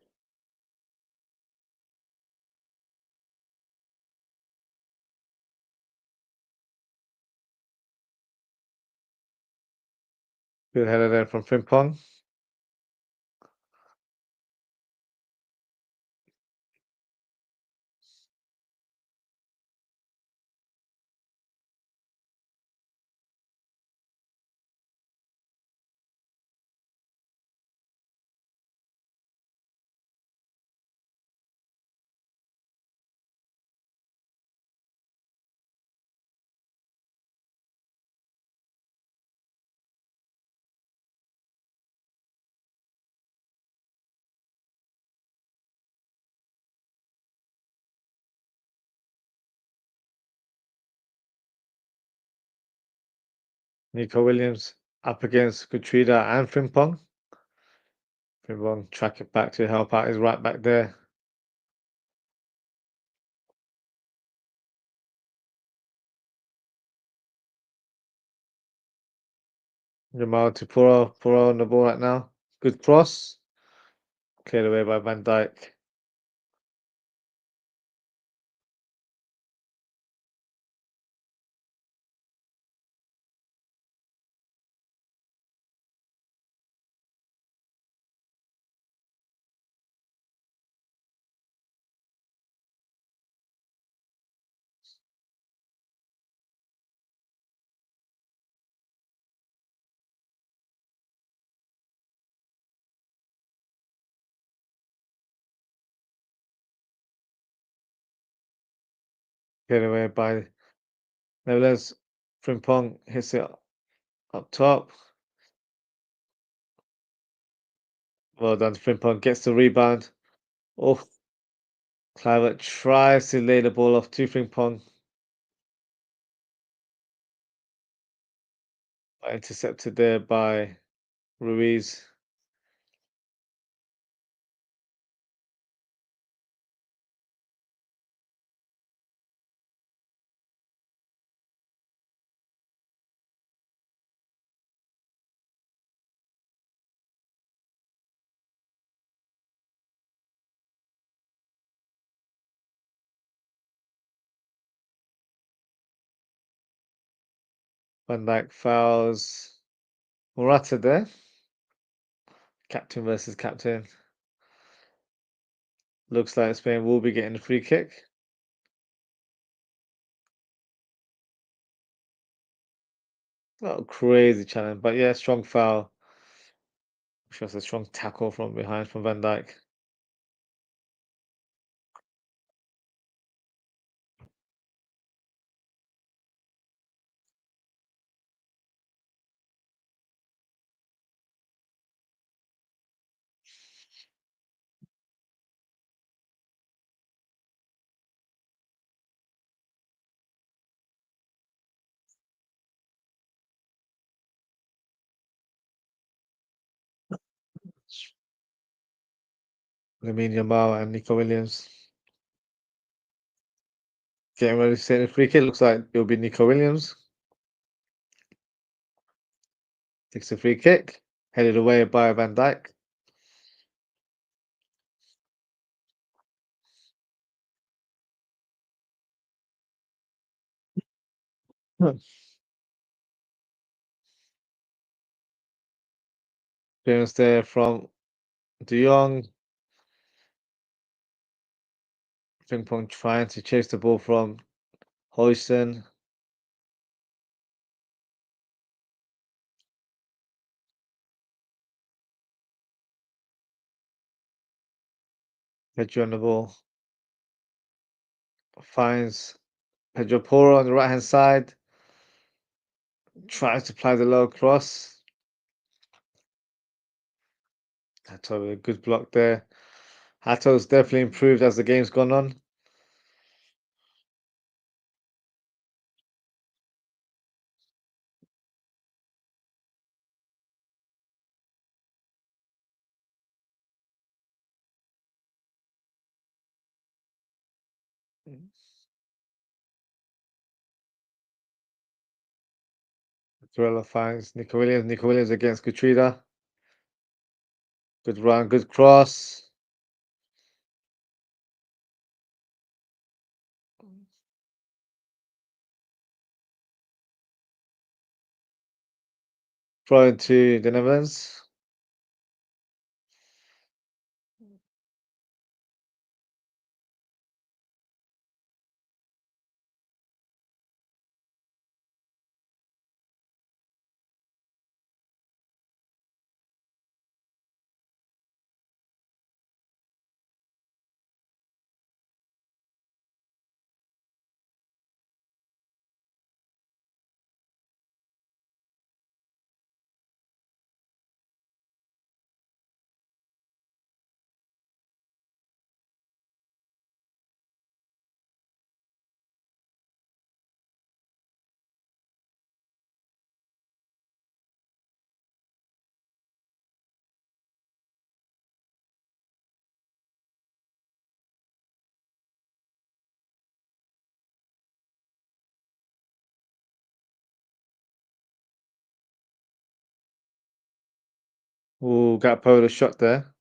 Good header there from Frimpong. Nico Williams up against Kutrida and Frimpong. Frimpong track it back to help out his right back there. Jamal to Porro. Porro on the ball right now. Good cross. Cleared away by Van Dijk. Cleared away by Nevertheless, Frimpong hits it up top. Well done, Frimpong gets the rebound. Oh, Kluivert tries to lay the ball off to Frimpong. Intercepted there by Ruiz. Van Dijk fouls Morata there. Captain versus captain. Looks like Spain will be getting a free kick. Not crazy challenge, but yeah, strong foul. Which was a strong tackle from behind from Van Dijk. Lamine Yamal and Nico Williams getting ready to set the free kick. Looks like it'll be Nico Williams. Takes the free kick, headed away by Van Dijk. Clearance there from De Jong. Frimpong trying to chase the ball from Huijsen. Pedro on the ball. Finds Pedro Porro on the right hand side. Tries to apply the low cross. Hato, a good block there. Hato's definitely improved as the game's gone on. Jorrel finds Nico Williams. Nico Williams against Kutrida. Good run, good cross. Throw into the Netherlands. Ooh, got Porro shot there.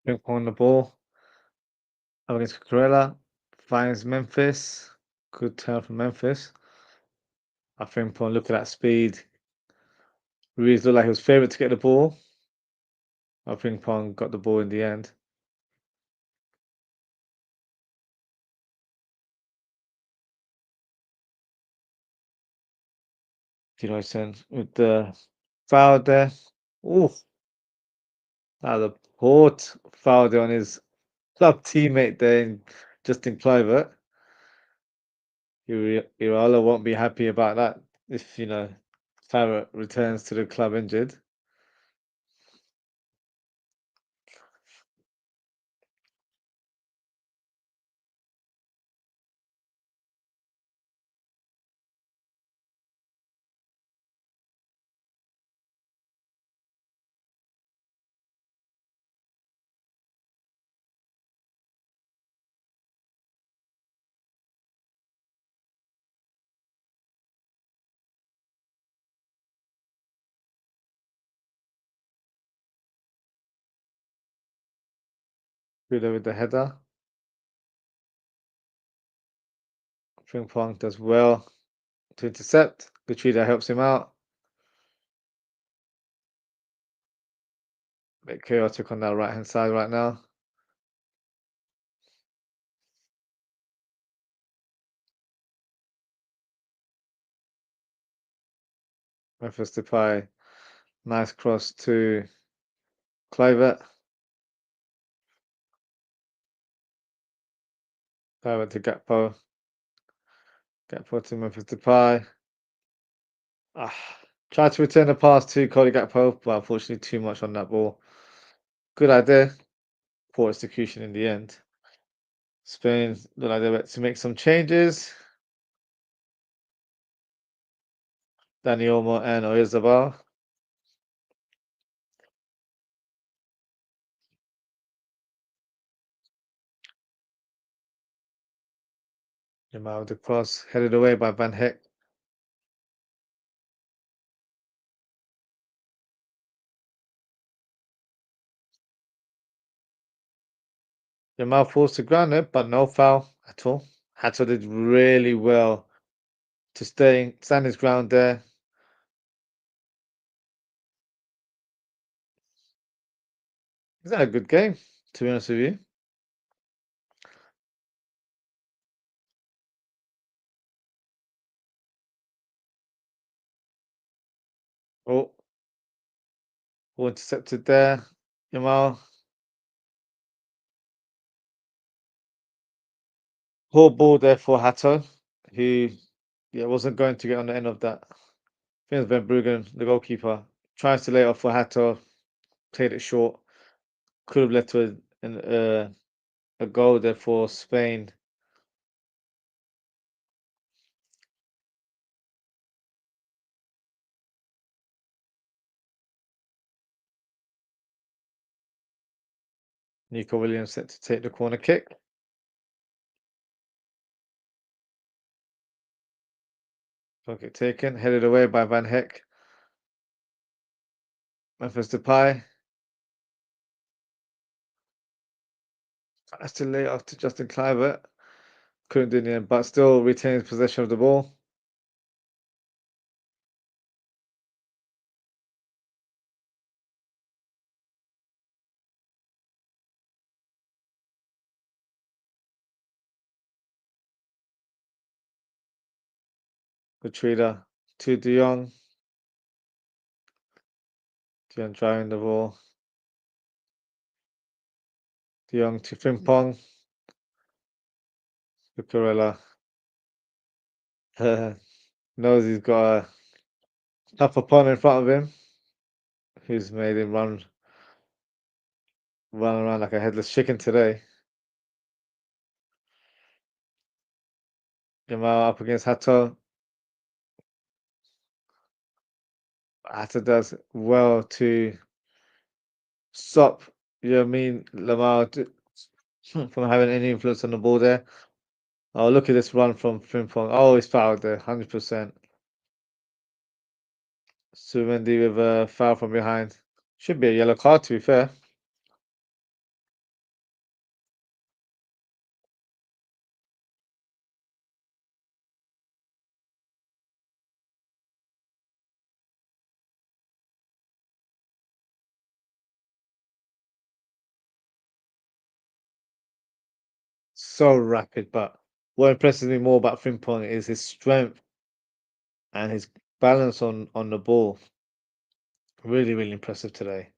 Frimpong on the ball. Up against Cucurella. Finds Memphis. Good turn from Memphis. I think on look at that speed. Ruiz looked like he was favourite to get the ball. I think Pong got the ball in the end. Huijsen with the foul there. Oof. That was a poor foul there on his club teammate there, Justin Kluivert. Irala won't be happy about that if, Farrett returns to the club injured. Pedro with the header. Frimpong does well to intercept. Gachida helps him out. A bit chaotic on that right hand side right now. Memphis Depay. Nice cross to Kluivert. Kluivert to Gakpo. Gakpo to Memphis Depay. Tried to return the pass to Cody Gakpo, but unfortunately too much on that ball. Good idea. Poor execution in the end. Spain look like they're about to make some changes. Dani Olmo and Oyarzabal. Jamal with the cross headed away by Van Heck. Jamal falls to ground there, but no foul at all. Hato did really well to stand his ground there. Is that a good game, to be honest with you? Oh, ball intercepted there. Jamal. Poor ball there for Hato, who wasn't going to get on the end of that. I think it's Van Bruggen, the goalkeeper, tries to lay it off for Hato, played it short. Could have led to a goal there for Spain. Nico Williams set to take the corner kick. Pocket taken, headed away by Van Heck. Memphis Depay. Tries to lay it off to Justin Kluivert. Couldn't do in the end, but still retains possession of the ball. Gachida to De Jong. De Jong driving the ball. De Jong to Frimpong. Cucurella knows he's got a tough opponent in front of him, who's made him run around like a headless chicken today. Jamal up against Hato. Hato does well to stop Jeremie Lamar from having any influence on the ball there. Oh, look at this run from Frimpong. Oh, he's fouled there, 100%. Sumendi with a foul from behind. Should be a yellow card, to be fair. so rapid. But what impresses me more about Frimpong is his strength and his balance on the ball. Really, really impressive today.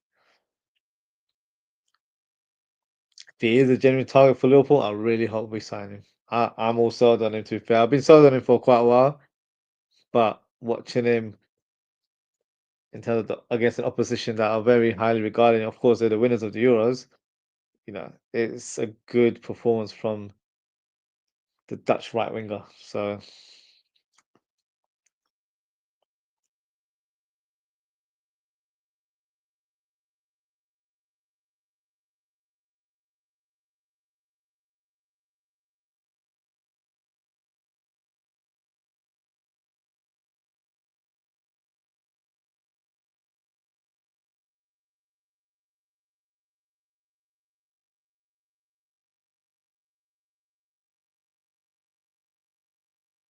If he is a genuine target for Liverpool, I really hope we sign him. I'm all sold on him, to be fair. I've been sold on him for quite a while, but watching him in terms of against an opposition that are very highly regarded, of course, they're the winners of the Euros, it's a good performance from the Dutch right winger. So,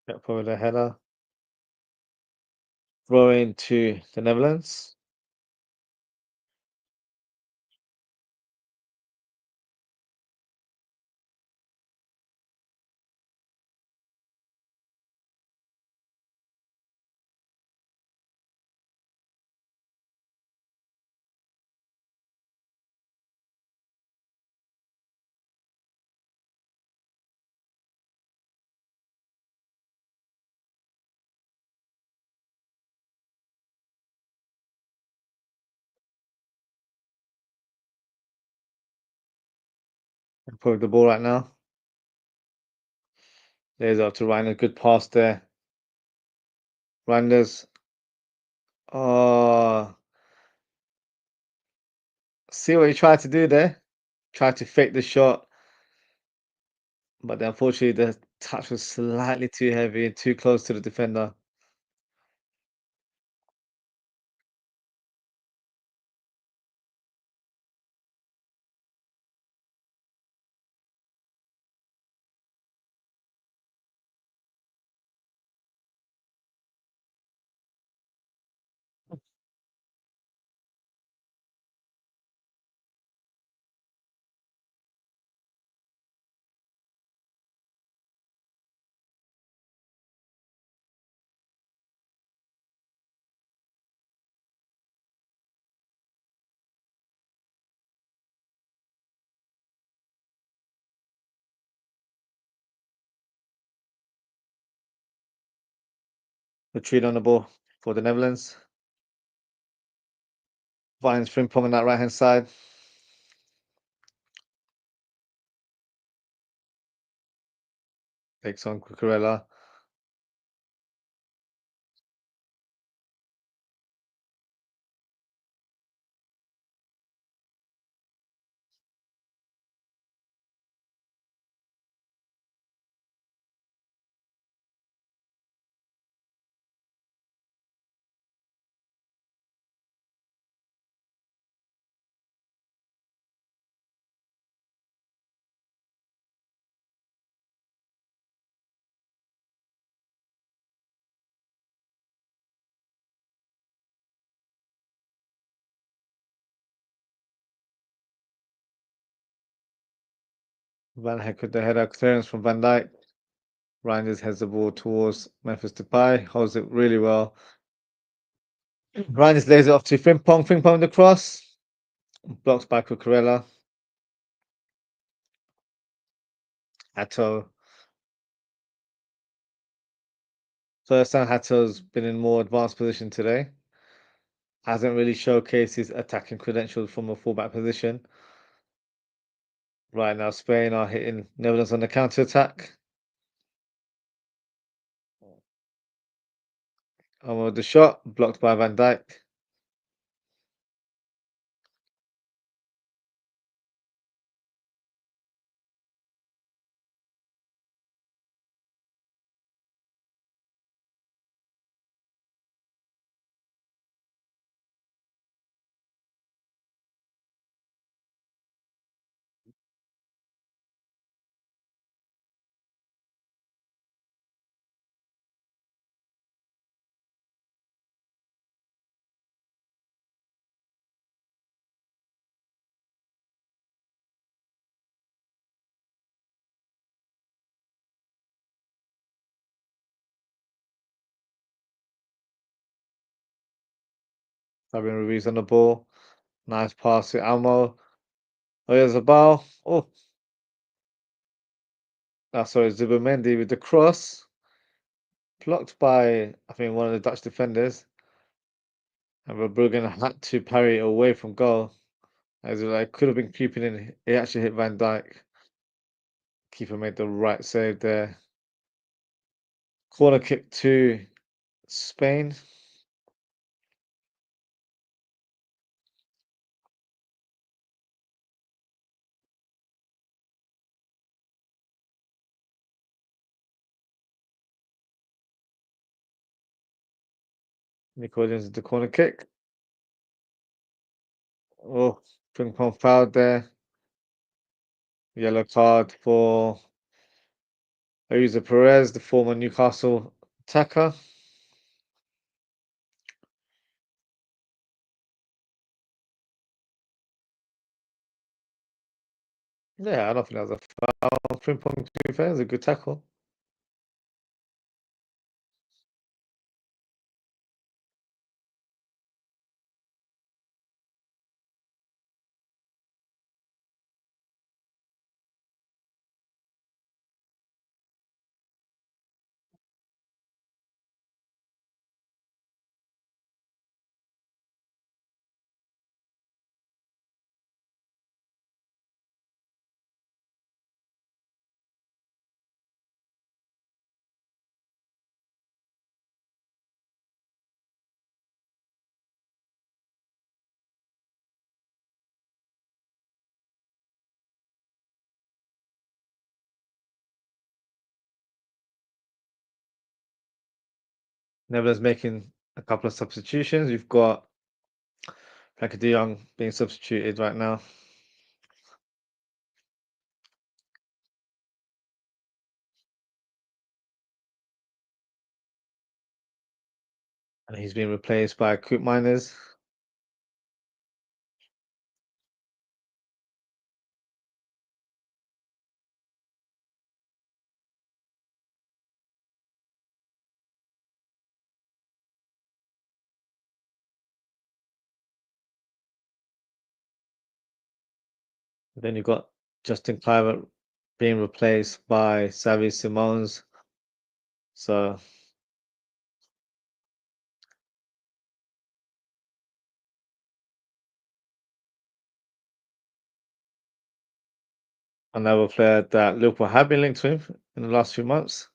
yeah, probably the header. Throw into the Netherlands. Probably the ball right now. There's up to Reijnders. Good pass there. Reijnders. Oh, see what he tried to do there? Tried to fake the shot, but unfortunately the touch was slightly too heavy and too close to the defender. Retreat on the ball for the Netherlands. Finds Frimpong on that right hand side. Takes on Cucurella. Van Heck with the header clearance from Van Dijk. Reijnders heads the ball towards Memphis Depay, holds it really well. Reijnders lays it off to Frimpong. Frimpong the cross. Blocked by Cucurella. Hato. First time Hato's been in more advanced position today. Hasn't really showcased his attacking credentials from a fullback position. Right now, Spain are hitting Netherlands on the counter attack. The shot blocked by Van Dijk. Fabian Ruiz on the ball. Nice pass to Almo. Oh, here's a ball. Oh, sorry, Zubimendi with the cross. Blocked by, I think, one of the Dutch defenders. And Verbruggen had to parry away from goal. As it could have been keeping in. He actually hit Van Dijk. Keeper made the right save there. Corner kick to Spain. Nico Williams the corner kick. Oh, Frimpong fouled there. Yellow card for Jose Perez, the former Newcastle attacker. Yeah, I don't think that was a foul. Frimpong, to be fair, is a good tackle. Netherlands making a couple of substitutions. We've got Frankie de Jong being substituted right now. And he's been replaced by Coop Miners. Then you've got Justin Kluivert being replaced by Xavi Simons. So another player that Liverpool have been linked with in the last few months.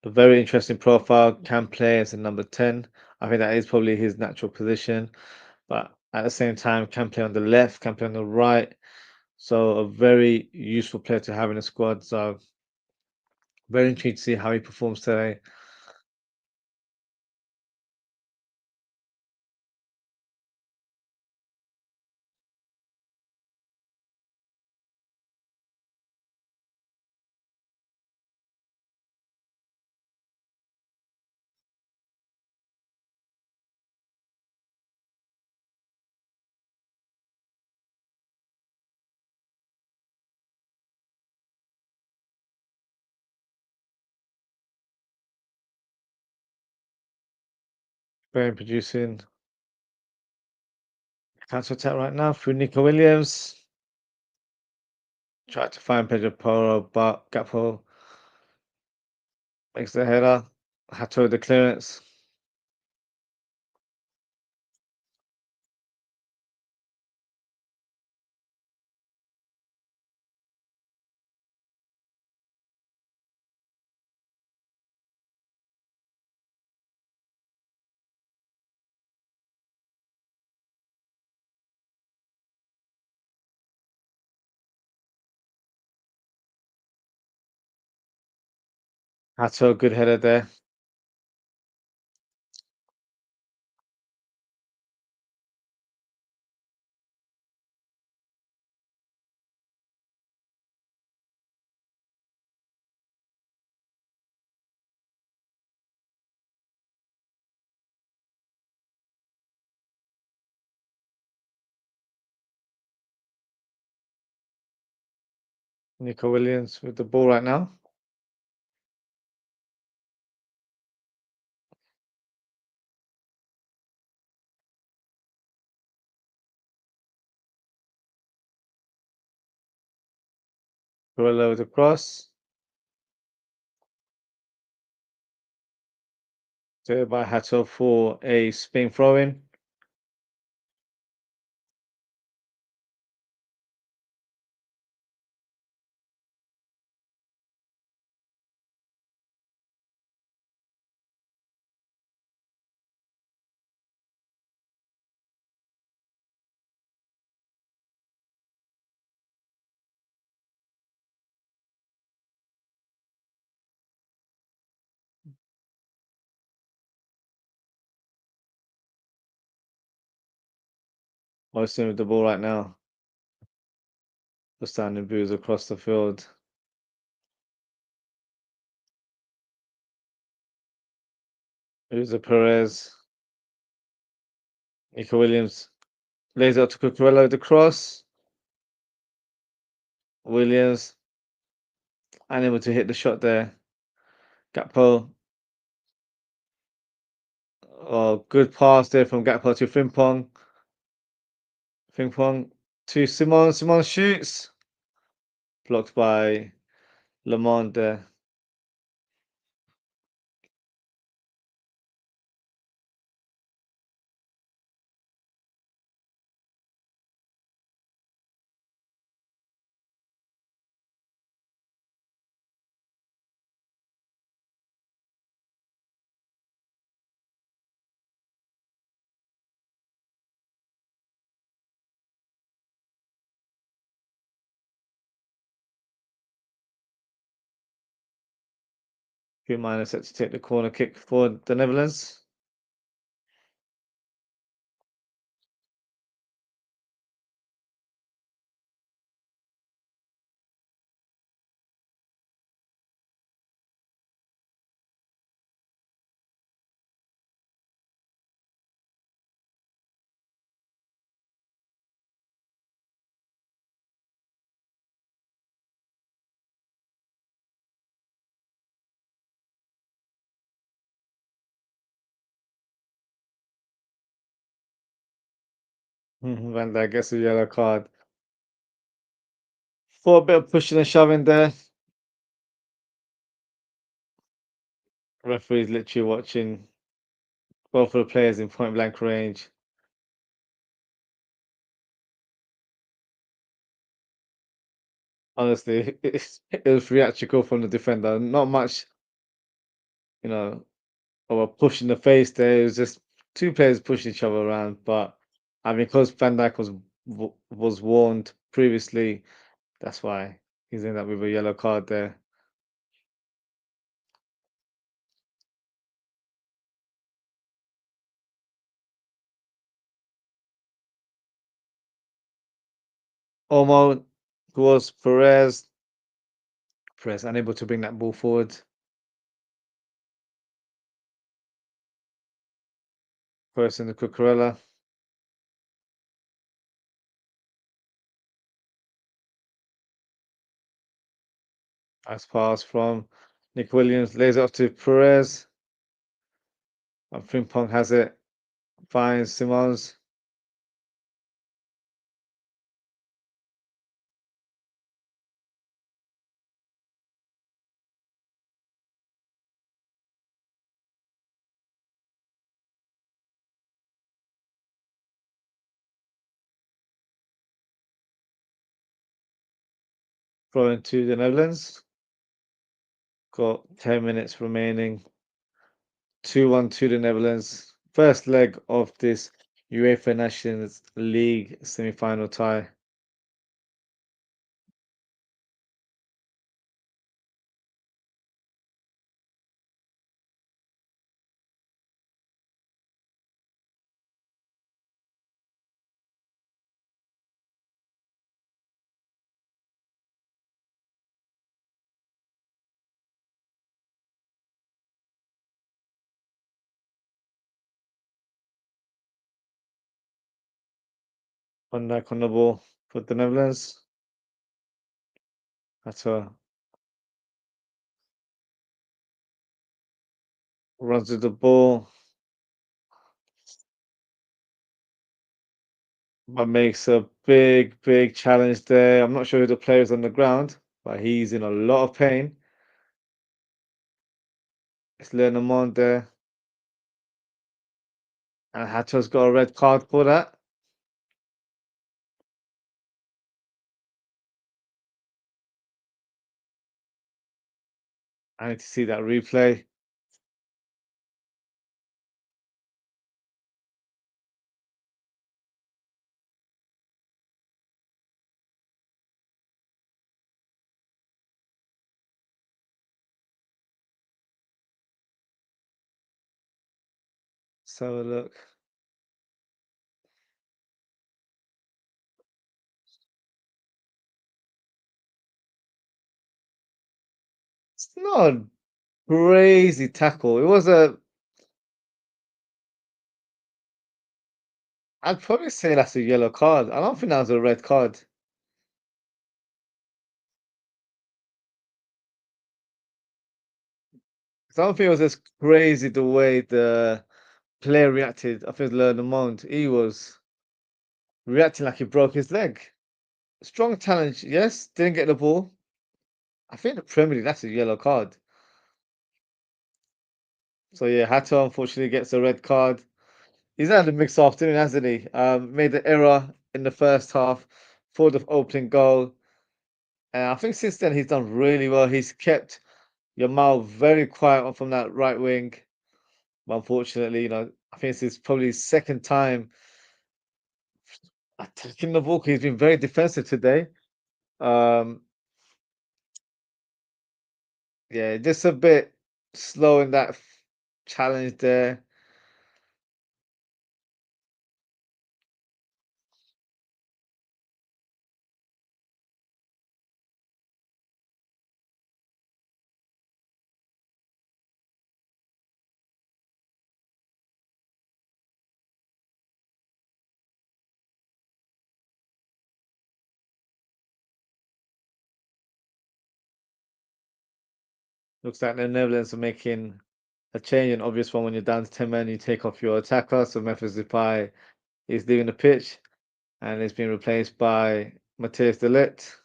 A very interesting profile, can play as a number 10. I think that is probably his natural position, but at the same time, can play on the left, can play on the right. So a very useful player to have in the squad. So very intrigued to see how he performs today. Very producing counter attack right now through Nico Williams. Tried to find Pedro Porro, but Gakpo makes the header. Hato the clearance. Hato, good header there. Nico Williams with the ball right now. Jorrel with the cross. Cleared by Hato for a spin throw in. Huijsen with the ball right now. The standing boos across the field. Here's a Perez. Nico Williams lays out to Cucurella with the cross. Williams unable to hit the shot there. Gakpo. Oh, good pass there from Gakpo to Frimpong. Frimpong to Simon. Simon shoots. Blocked by Lamont there. Huijsen set to take the corner kick for the Netherlands. Van Dijk gets a yellow card. For a bit of pushing and shoving there. Referee's literally watching both of the players in point blank range. Honestly, it was theatrical from the defender. Not much, of a push in the face there. It was just two players pushing each other around. But because Van Dijk was warned previously, that's why he's ended up with a yellow card there. Olmo was Perez. Perez unable to bring that ball forward. First in the Cucurella. Nice pass from Nick Williams. Lays it off to Perez. And Frimpong has it. Finds Simons. Throw to the Netherlands. Got 10 minutes remaining. 2-1 to the Netherlands. First leg of this UEFA Nations League semi-final tie. Van Dijk on the ball for the Netherlands. Hato runs with the ball, but makes a big challenge there. I'm not sure who the player is on the ground. but he's in a lot of pain. It's Lernemont there. And Hato's got a red card for that. I need to see that replay. Let's have a look. It's not a crazy tackle. It was a. I'd probably say that's a yellow card. I don't think that was a red card. I don't think it was as crazy the way the player reacted. I think Lernemont, he was reacting like he broke his leg. Strong challenge, yes. Didn't get the ball. I think the Premier League, that's a yellow card. So yeah, Hato unfortunately gets a red card. He's had a mixed afternoon, hasn't he? Made the error in the first half for the opening goal. And I think since then he's done really well. He's kept Yamal very quiet from that right wing. But unfortunately, I think this is probably his second time attacking the ball. He's been very defensive today. Um, yeah, just a bit slow in that challenge there. Looks like the Netherlands are making a change, an obvious one when you're down to 10 men, you take off your attacker. So Memphis Depay is leaving the pitch and it's been replaced by Matthias de Ligt.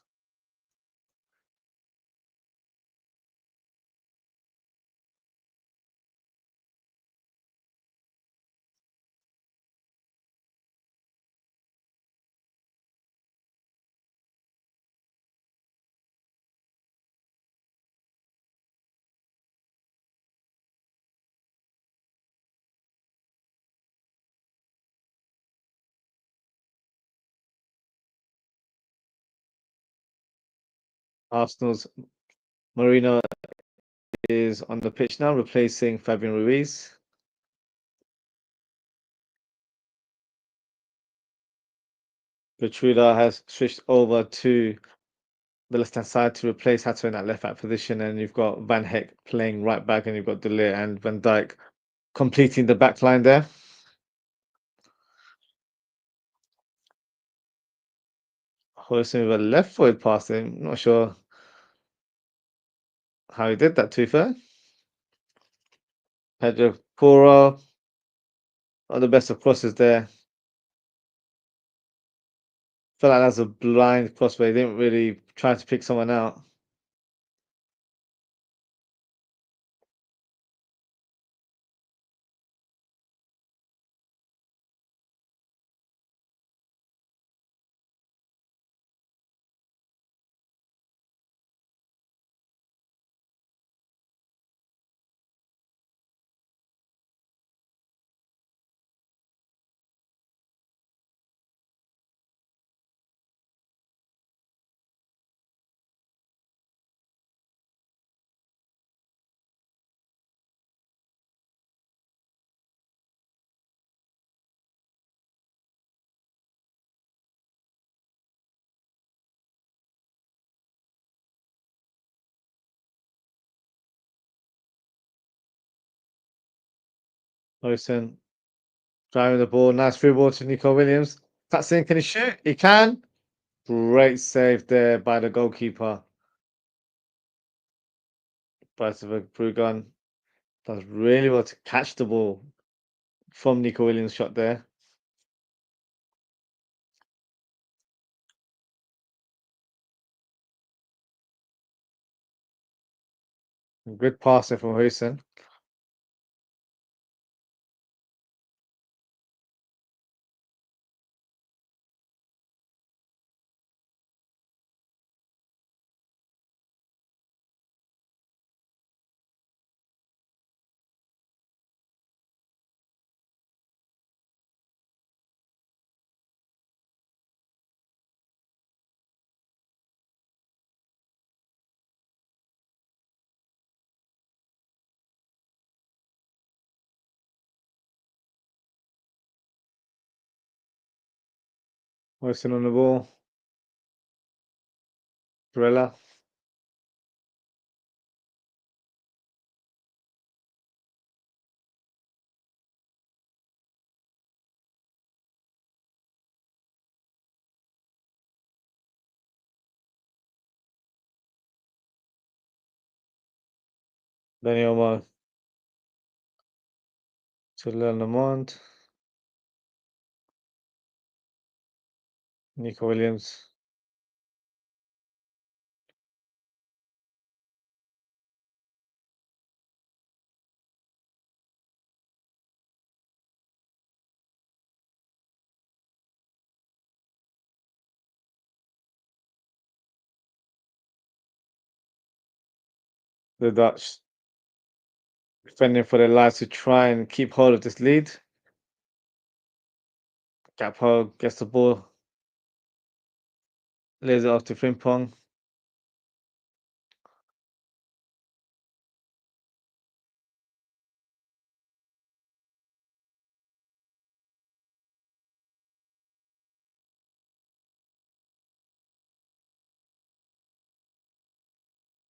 Arsenal's Marino is on the pitch now, replacing Fabian Ruiz. Gertruda has switched over to the left-hand side to replace Hato in that left-back position, and you've got Van Heck playing right back, and you've got De Ligt and Van Dijk completing the back line there. Huijsen with a left-footed passing. Not sure how he did that, to be fair. Pedro, Porro, not the best of crosses there. Felt like that's a blind cross where he didn't really try to pick someone out. Huijsen driving the ball, nice free ball to Nico Williams. That's in, can he shoot? He can. Great save there by the goalkeeper. Brugan does really well to catch the ball from Nico Williams' shot there. Good passing from Huijsen. Huijsen on the ball. Jorrel. Daniel to Lemont. Nico Williams. The Dutch defending for their lives to try and keep hold of this lead. Gakpo gets the ball, lays it off to Frimpong.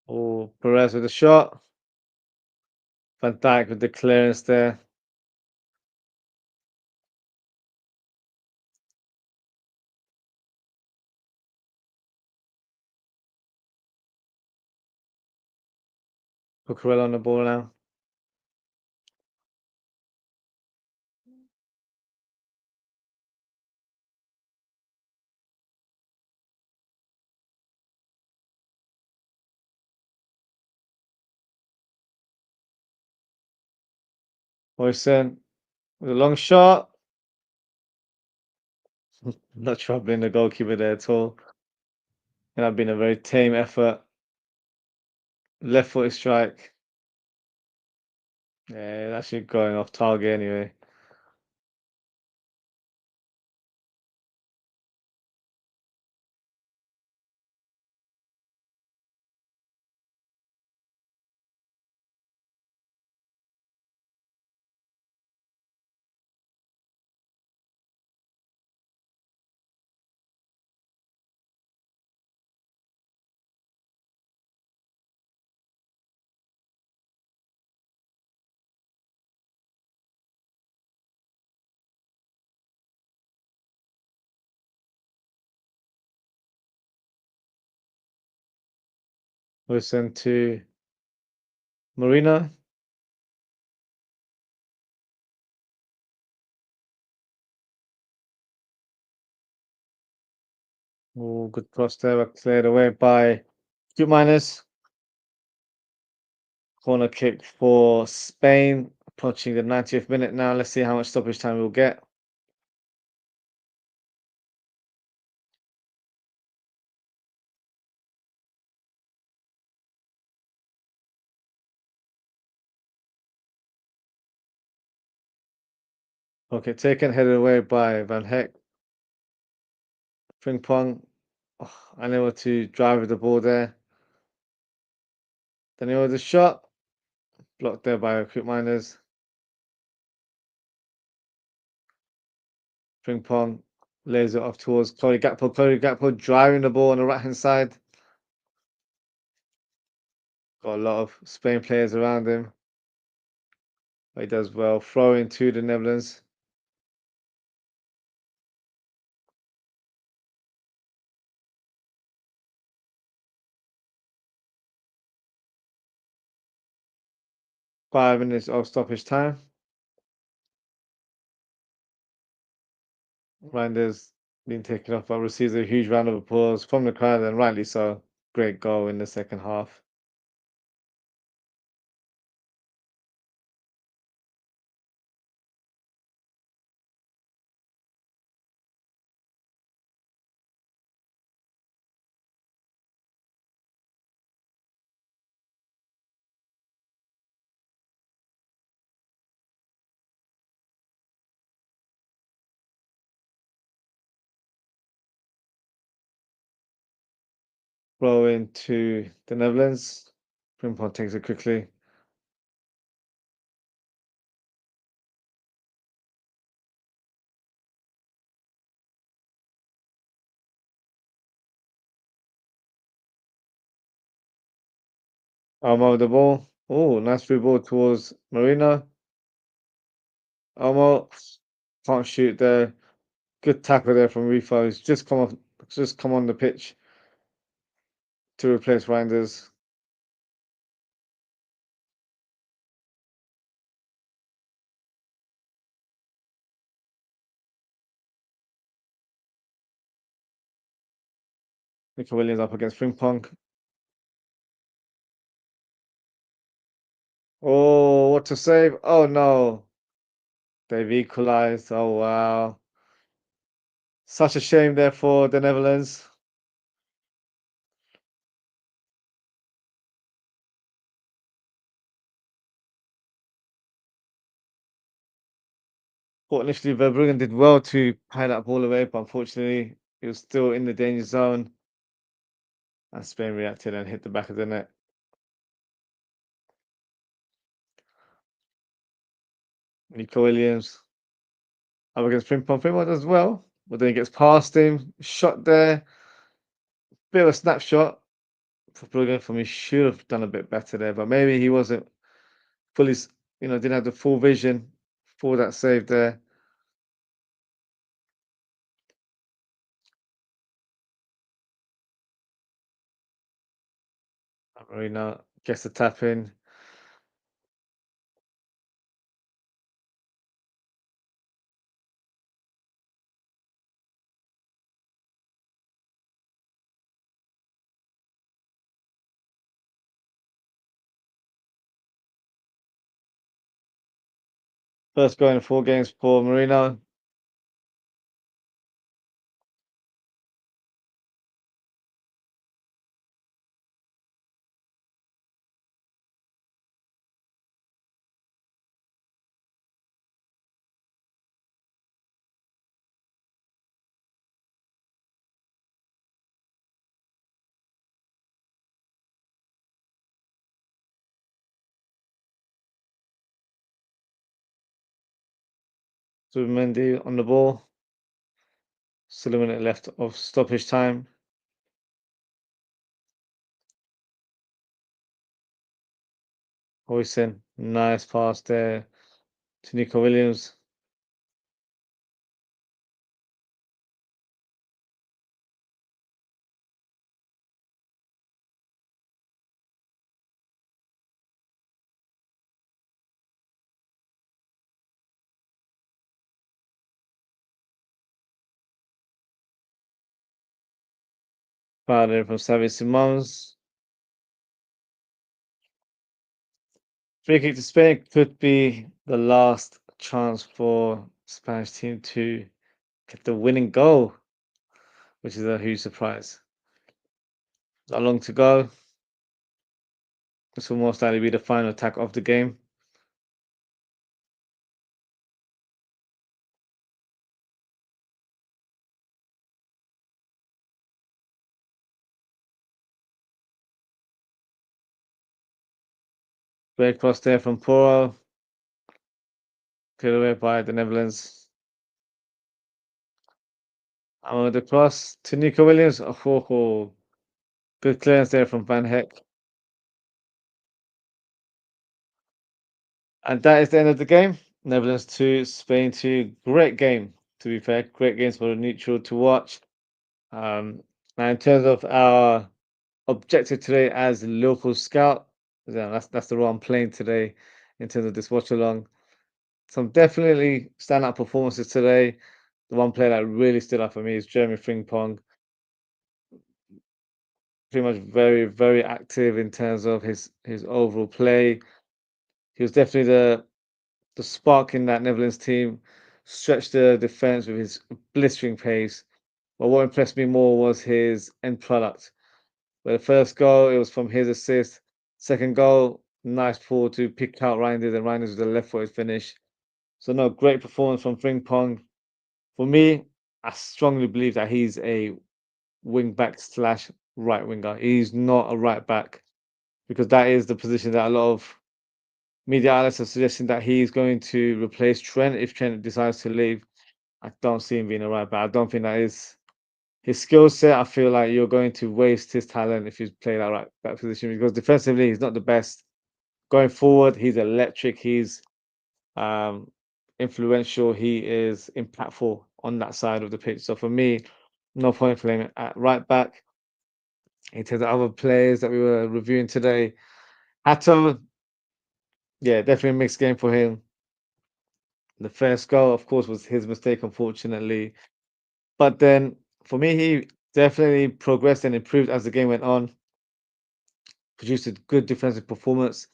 Oh, Perez with a shot. Van Dijk with the clearance there. Cucurella on the ball now. Huijsen with a long shot. Not troubling the goalkeeper there at all. And that been a very tame effort. Left footed strike. Yeah, that's actually going off target anyway. Huijsen to Marina. Oh, good cross there, but cleared away by Miners. Corner kick for Spain. Approaching the 90th minute now. Let's see how much stoppage time we'll get. Okay, taken, headed away by Van Heck. Frimpong, unable to drive with the ball there. Then there was a shot. Blocked there by Miners. Frimpong lays it off towards Chloe Gakpo. Chloe Gakpo driving the ball on the right hand side. Got a lot of Spain players around him. He does well. Throw into the Netherlands. Five minutes of stoppage time. Reijnders being taken off, but receives a huge round of applause from the crowd, and rightly so. Great goal in the second half. Throw into the Netherlands. Frimpong takes it quickly. Almo with the ball. Oh, nice through ball towards Marina. Almo can't shoot there. Good tackle there from Rifo. He's just come on the pitch to replace Reijnders. Nico Williams up against Frimpong. Oh, what a save. Oh no. They've equalized. Oh wow. Such a shame there for the Netherlands. Thought initially Verbruggen did well to pie that ball away, but unfortunately it was still in the danger zone. And Spain reacted and hit the back of the net. Nico Williams up against Frimpong. Frimpong does well, but then he gets past him. Shot there. Bit of a snapshot for Brugge for me. Should have done a bit better there, but maybe he wasn't fully, didn't have the full vision for that save there. Marina gets the tap in. First goal in 4 games for Marino. Zubimendi on the ball. Still a minute left of stoppage time. Huijsen, nice pass there to Nico Williams. Foul in from Xavi Simons. Free kick to Spain could be the last chance for Spanish team to get the winning goal, which is a huge surprise. Not long to go. This will most likely be the final attack of the game. Great cross there from Porro. Cleared away by the Netherlands. And the cross to Nico Williams. Oh, good clearance there from Van Heck. And that is the end of the game. Netherlands 2, Spain 2. Great game, to be fair. Great games for the neutral to watch. Now, in terms of our objective today as Liverpool Scout, that's the role I'm playing today in terms of this watch along. Some definitely standout performances today. The one player that really stood out for me is Jeremie Frimpong. Pretty much very, very active in terms of his overall play. He was definitely the spark in that Netherlands team, stretched the defense with his blistering pace. But what impressed me more was his end product. Where the first goal, it was from his assist. Second goal, nice pull to pick out Reijnders, and Reijnders with a left-footed finish. So no, great performance from Frimpong. For me, I strongly believe that he's a wing back slash right winger. He's not a right back because that is the position that a lot of media outlets are suggesting that he's going to replace Trent if Trent decides to leave. I don't see him being a right back. I don't think that is his skill set. I feel like you're going to waste his talent if you play that right back position because defensively he's not the best. Going forward, he's electric. He's um, influential. He is impactful on that side of the pitch. So for me, no point for him at right back. In terms of other players that we were reviewing today, Hato, yeah, definitely a mixed game for him. The first goal, of course, was his mistake, unfortunately. But then for me, he definitely progressed and improved as the game went on. Produced a good defensive performance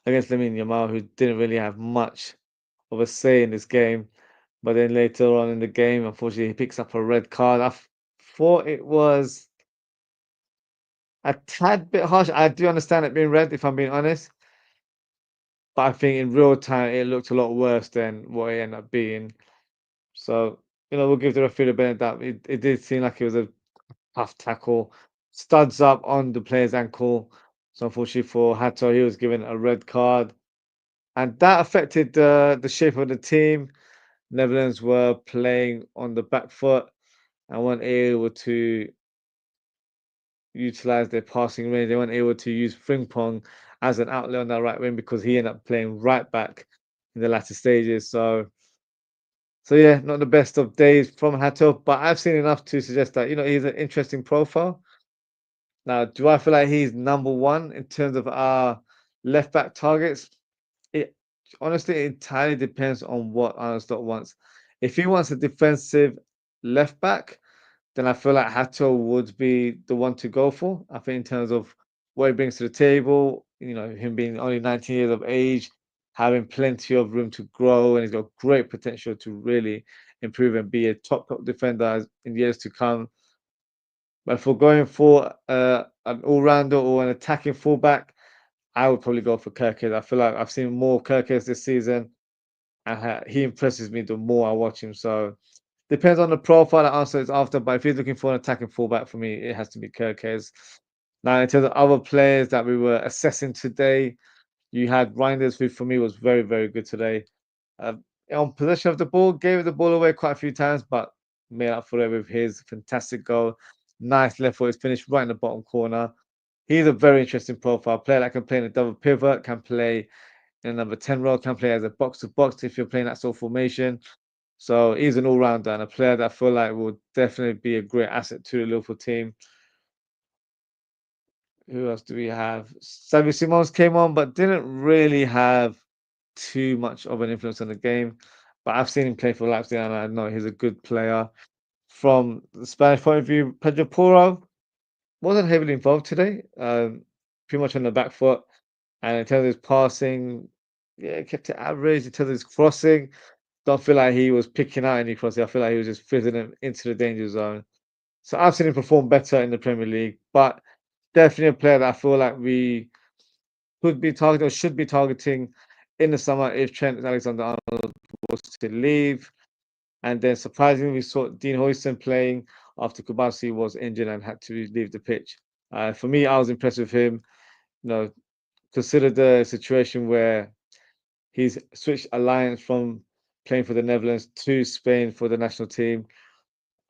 against Lamine Yamal, who didn't really have much of a say in this game. But then later on in the game, unfortunately, he picks up a red card. Thought it was a tad bit harsh. I do understand it being red, if I'm being honest. But I think in real time, it looked a lot worse than what it ended up being. So, we'll give the referee the benefit that it did seem like it was a tough tackle. Studs up on the player's ankle. So unfortunately for Hato, he was given a red card. And that affected the shape of the team. Netherlands were playing on the back foot and weren't able to utilize their passing range. They weren't able to use Frimpong as an outlet on that right wing because he ended up playing right back in the latter stages. So yeah, not the best of days from Hato, but I've seen enough to suggest that he's an interesting profile. Now, do I feel like he's number one in terms of our left back targets? It honestly entirely depends on what Arne Slot wants. If he wants a defensive left back, then I feel like Hato would be the one to go for. I think in terms of what he brings to the table, him being only 19 years of age, having plenty of room to grow, and he's got great potential to really improve and be a top defender in years to come. But if we're going for an all-rounder or an attacking fullback, I would probably go for Kirkes. I feel like I've seen more Kirkes this season, and he impresses me the more I watch him. So depends on the profile that answer is after. But if he's looking for an attacking fullback, for me, it has to be Kirkes. Now, in terms of other players that we were assessing today, you had Reijnders, who for me was very, very good today. On possession of the ball, gave the ball away quite a few times, but made up for it with his fantastic goal. Nice left footed finish right in the bottom corner. He's a very interesting profile player that can play in a double pivot, can play in a number 10 role, can play as a box to box if you're playing that sort of formation. So he's an all rounder and a player that I feel like will definitely be a great asset to the Liverpool team. Who else do we have? Xavi Simons came on, but didn't really have too much of an influence on the game. But I've seen him play for Leipzig, and I know he's a good player. From the Spanish point of view, Pedro Porro wasn't heavily involved today. Pretty much on the back foot, and in terms of his passing, yeah, kept it average. In terms of his crossing, don't feel like he was picking out any crossing. I feel like he was just fizzing them into the danger zone. So I've seen him perform better in the Premier League, but definitely a player that I feel like we could be targeting or should be targeting in the summer if Trent Alexander-Arnold was to leave. And then surprisingly, we saw Dean Huijsen playing after Kubasi was injured and had to leave the pitch. For me, I was impressed with him. Consider the situation where he's switched alliance from playing for the Netherlands to Spain for the national team.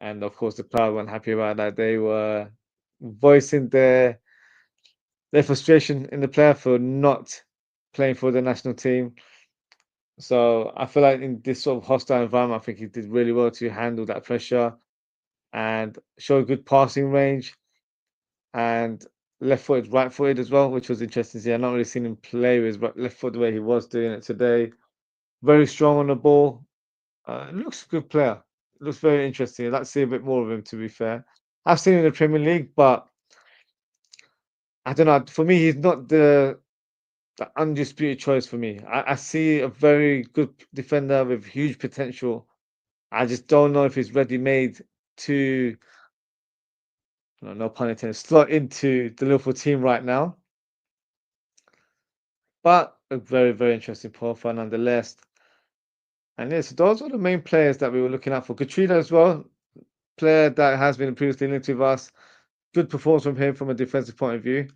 And of course, the crowd weren't happy about that. They were voicing their frustration in the player for not playing for the national team. So I feel like in this sort of hostile environment, I think he did really well to handle that pressure and show a good passing range and left footed, right footed as well, which was interesting to see. I've not really seen him play with his left foot the way he was doing it today. Very strong on the ball. Looks a good player. Looks very interesting. I'd like to see a bit more of him, to be fair. I've seen him in the Premier League, but I don't know. For me, he's not the undisputed choice for me. I see a very good defender with huge potential. I just don't know if he's ready made to, no pun intended, slot into the Liverpool team right now. But a very, very interesting profile nonetheless. And yes, those are the main players that we were looking at for. Katrina as well, player that has been previously linked with us. good performance from him from a defensive point of view.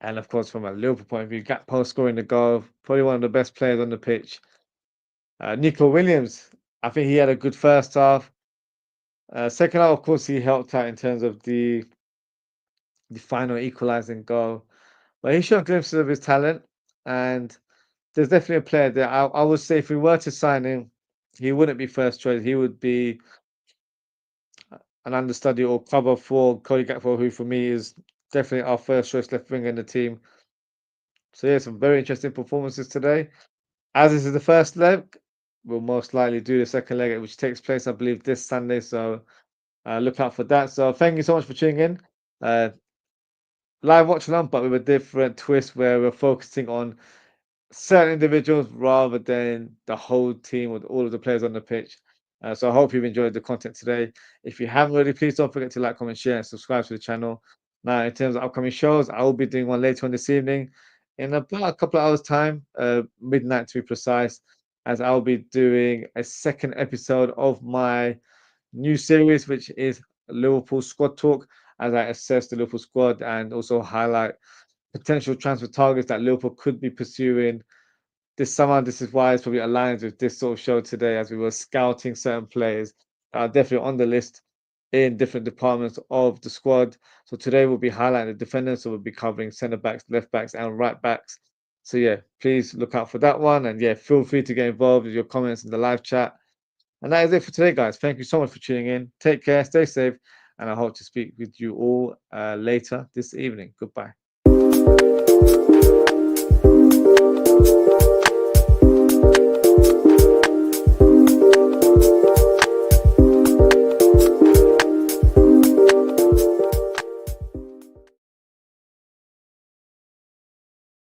And of course, from a Liverpool point of view, Gakpo scoring the goal, probably one of the best players on the pitch. Nico Williams, I think he had a good first half. Second half, of course, he helped out in terms of the final equalising goal. But he showed glimpses of his talent, and there's definitely a player there. I would say if we were to sign him, he wouldn't be first choice. He would be an understudy or cover for Cody Gakpo, who for me is definitely our first choice left winger in the team. So yeah, some very interesting performances today. As this is the first leg, we'll most likely do the second leg, which takes place, I believe, this Sunday. So look out for that. So thank you so much for tuning in. Live watch along, but with a different twist where we're focusing on certain individuals rather than the whole team with all of the players on the pitch. So I hope you've enjoyed the content today. If you haven't already, please don't forget to like, comment, share, and subscribe to the channel. Now, in terms of upcoming shows, I will be doing one later on this evening in about a couple of hours' time, midnight to be precise, as I'll be doing a second episode of my new series, which is Liverpool Squad Talk, as I assess the Liverpool squad and also highlight potential transfer targets that Liverpool could be pursuing this summer. This is why it's probably aligns with this sort of show today, as we were scouting certain players that are definitely on the list in different departments of the squad. So today we'll be highlighting the defenders, so we'll be covering centre backs, left backs, and right backs. So yeah, please look out for that one, and yeah, feel free to get involved with your comments in the live chat. And that is it for today, guys. Thank you so much for tuning in. Take care, stay safe, and I hope to speak with you all later this evening. Goodbye.